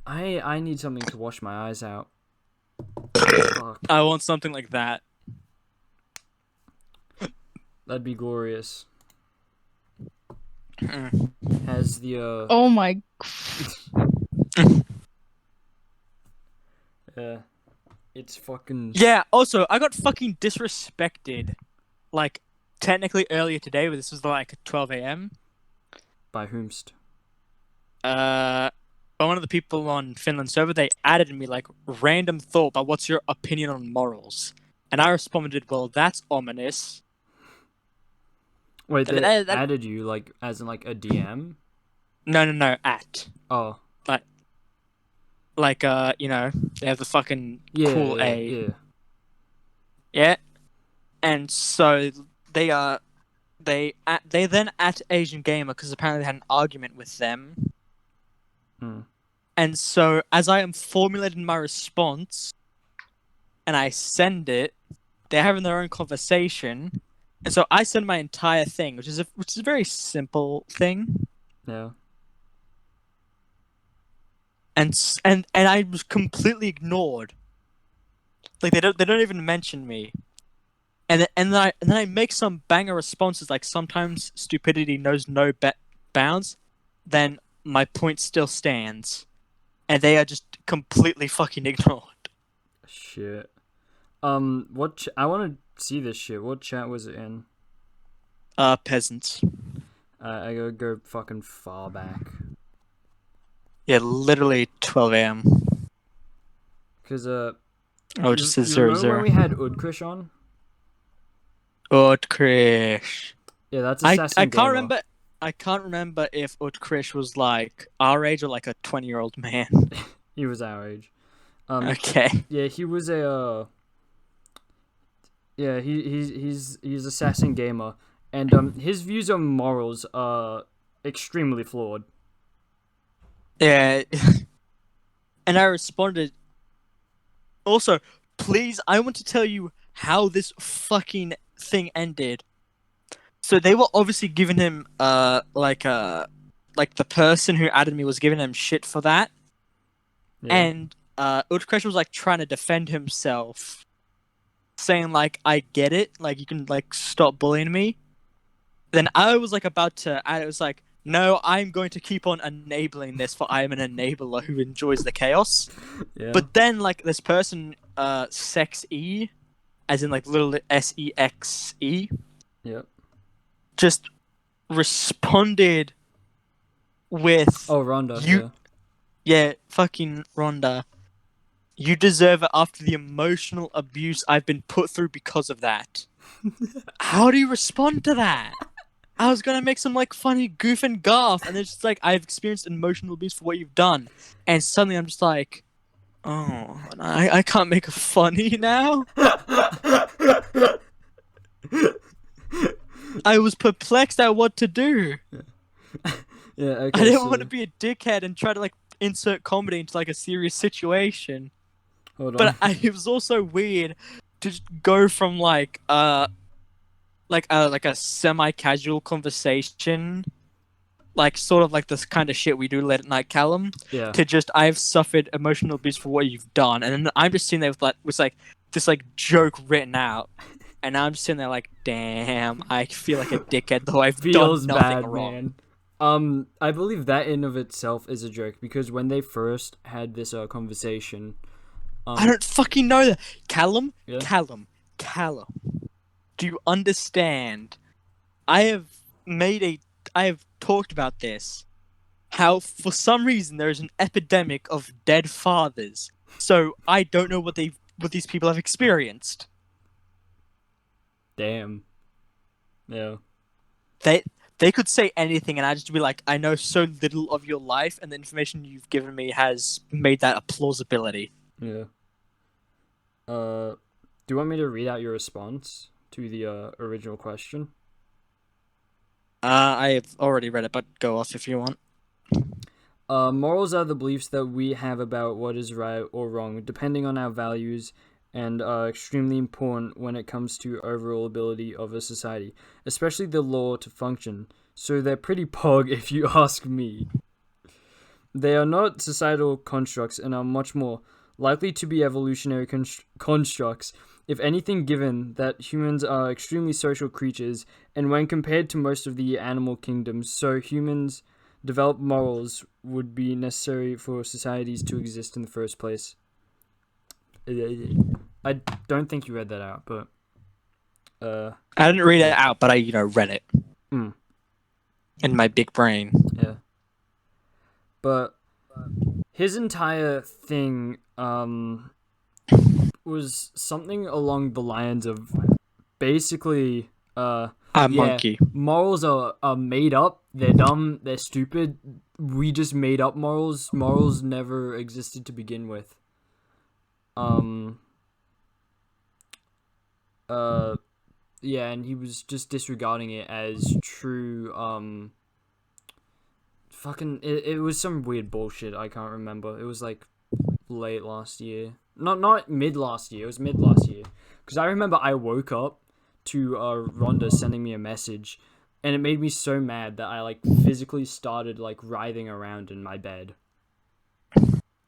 A: I need something to wash my eyes out. Fuck.
B: I want something like that.
A: That'd be glorious. Has the
E: Oh my.
A: Yeah. It's fucking...
B: Yeah, also, I got fucking disrespected. Like, technically earlier today, but this was like 12 a.m.
A: By whomst?
B: By one of the people on Finland server, they added me like, random thought, but what's your opinion on morals? And I responded, well, that's ominous.
A: Wait, they added you, like, as in, like, a DM?
B: No, at.
A: Oh.
B: Like, you know, they have the fucking cool A.
A: Yeah.
B: Yeah. And so, they then at Asian Gamer, because apparently they had an argument with them. And so, as I am formulating my response, and I send it, they're having their own conversation, and so I send my entire thing, which is a very simple thing.
A: Yeah.
B: And I was completely ignored. Like they don't even mention me. And then I make some banger responses like sometimes stupidity knows no bounds. Then my point still stands, and they are just completely fucking ignored.
A: Shit. What? I want to see this shit. What chat was it in?
B: Peasants.
A: I gotta go fucking far back.
B: Yeah, literally 12 a.m.
A: Because
B: Oh, it just says
A: you
B: 0
A: remember
B: 0.
A: when we had Udkrish on?
B: Utkrish.
A: Yeah, that's
B: I
A: Assassin
B: can't
A: Gamer.
B: remember. I can't remember if Utkrish was like our age or like a 20-year-old man.
A: He was our age.
B: Okay.
A: Yeah, he was a. Yeah, he's Assassin Gamer, and his views on morals are extremely flawed.
B: Yeah. And I responded. Also, please, I want to tell you how this fucking thing ended. So they were obviously giving him like the person who added me was giving him shit for that.
A: Yeah.
B: And Utkresh was like trying to defend himself, saying like, I get it, like you can like stop bullying me. Then I was like about to add it was like, no, I'm going to keep on enabling this, for I am an enabler who enjoys the chaos.
A: Yeah.
B: But then like this person, Sex E, as in like little SEXE,
A: Yep.
B: just responded with
A: Oh, Rhonda.
B: you. Yeah, fucking Rhonda. You deserve it after the emotional abuse I've been put through because of that. How do you respond to that? I was gonna make some like funny goof and gaff, and it's just like I've experienced emotional abuse for what you've done, and suddenly I'm just like, oh, I can't make a funny now. I was perplexed at what to do.
A: Yeah. Okay.
B: I didn't
A: so,
B: want to be a dickhead and try to like insert comedy into like a serious situation.
A: Hold on.
B: But it was also weird to just go from like a semi-casual conversation, like sort of like this kind of shit we do late at night, Callum,
A: Yeah.
B: to just I've suffered emotional abuse for what you've done, and then I'm just sitting there with like this like joke written out, and now I'm just sitting there like, damn, I feel like a dickhead though I've
A: Feels
B: done nothing
A: bad,
B: wrong.
A: man. I believe that in of itself is a joke, because when they first had this conversation,
B: I don't fucking know that. Callum,
A: Yeah?
B: Callum. Do you understand? I have talked about this. How for some reason there is an epidemic of dead fathers. So I don't know what these people have experienced.
A: Damn. Yeah.
B: They could say anything, and I'd just be like, I know so little of your life, and the information you've given me has made that a plausibility.
A: Yeah. Do you want me to read out your response to the original question?
B: I have already read it, but go off if you want.
A: Morals are the beliefs that we have about what is right or wrong, depending on our values, and are extremely important when it comes to overall ability of a society, especially the law to function. So they're pretty pog if you ask me. They are not societal constructs and are much more likely to be evolutionary constructs, if anything, given that humans are extremely social creatures, and when compared to most of the animal kingdoms, so humans develop morals would be necessary for societies to exist in the first place. I don't think you read that out, but
B: I didn't read it out, but I read it
A: in
B: my big brain.
A: Yeah. But his entire thing was something along the lines of basically
B: Monkey.
A: morals are made up, they're dumb, they're stupid. We just made up morals. Morals never existed to begin with. Yeah, and he was just disregarding it as true. It was some weird bullshit. I can't remember. It was like late last year. Not mid last year. It was mid last year. Because I remember I woke up to Rhonda sending me a message, and it made me so mad that I like physically started like writhing around in my bed.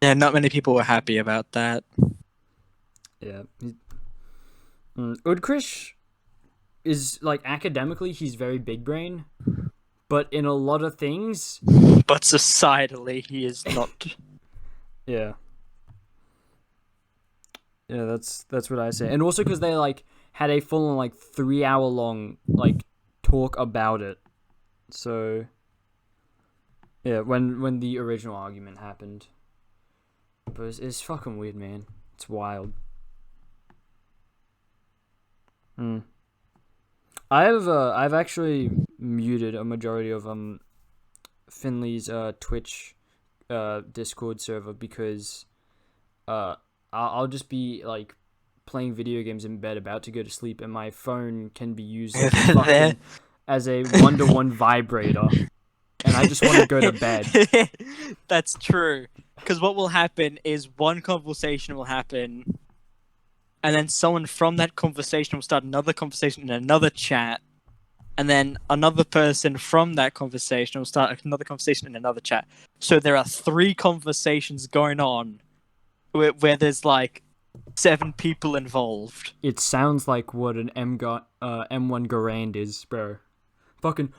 B: Yeah, not many people were happy about that.
A: Yeah. Udkrish is like academically he's very big brain, but in a lot of things,
B: but societally he is not.
A: Yeah. Yeah, that's what I say. And also because they like had a full on like 3-hour long like talk about it. So yeah, when the original argument happened. But it's fucking weird, man. It's wild. I've actually muted a majority of Finley's Twitch Discord server because I'll just be like playing video games in bed about to go to sleep, and my phone can be used as a 1-to-1 vibrator, and I just want to go to bed.
B: That's true. Because what will happen is one conversation will happen, and then someone from that conversation will start another conversation in another chat, and then another person from that conversation will start another conversation in another chat. So there are 3 conversations going on where there's like 7 people involved.
A: It sounds like what an M1 Garand is, bro. Fucking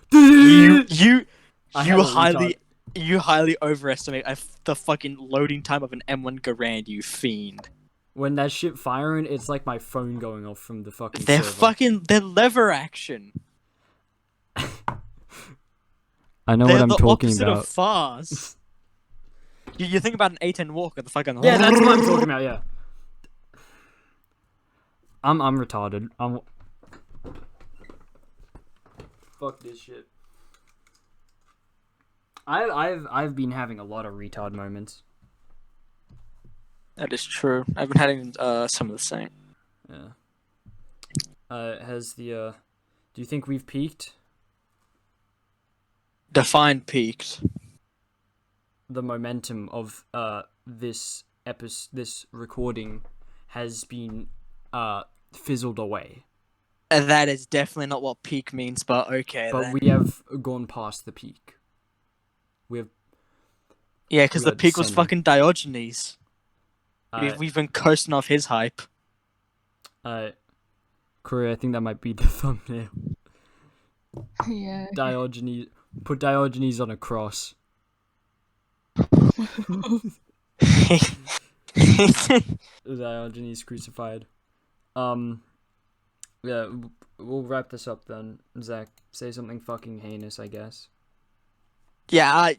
B: You highly overestimate the fucking loading time of an M1 Garand, you fiend.
A: When that shit firing, it's like my phone going off from the fucking
B: They're
A: server.
B: they're lever action.
A: I know what I'm talking about.
B: They're the opposite of fast. You think about an A10 Walker, the fucking...
A: Yeah, that's what I'm talking about, yeah. I'm retarded. Fuck this shit. I've been having a lot of retard moments.
B: That is true. I've been having some of the same.
A: Yeah. Do you think we've peaked?
B: Define peaked.
A: The momentum of this recording has been fizzled away.
B: That is definitely not what peak means, but okay.
A: But
B: then.
A: we have gone past the peak.
B: Yeah, because the peak was
A: descending.
B: fucking Diogenes. We've been coasting off his hype.
A: Corey, I think that might be the thumbnail.
E: Yeah.
A: Diogenes. Put Diogenes on a cross. Diogenes crucified. Yeah, we'll wrap this up then. Zach, say something fucking heinous, I guess.
B: Yeah,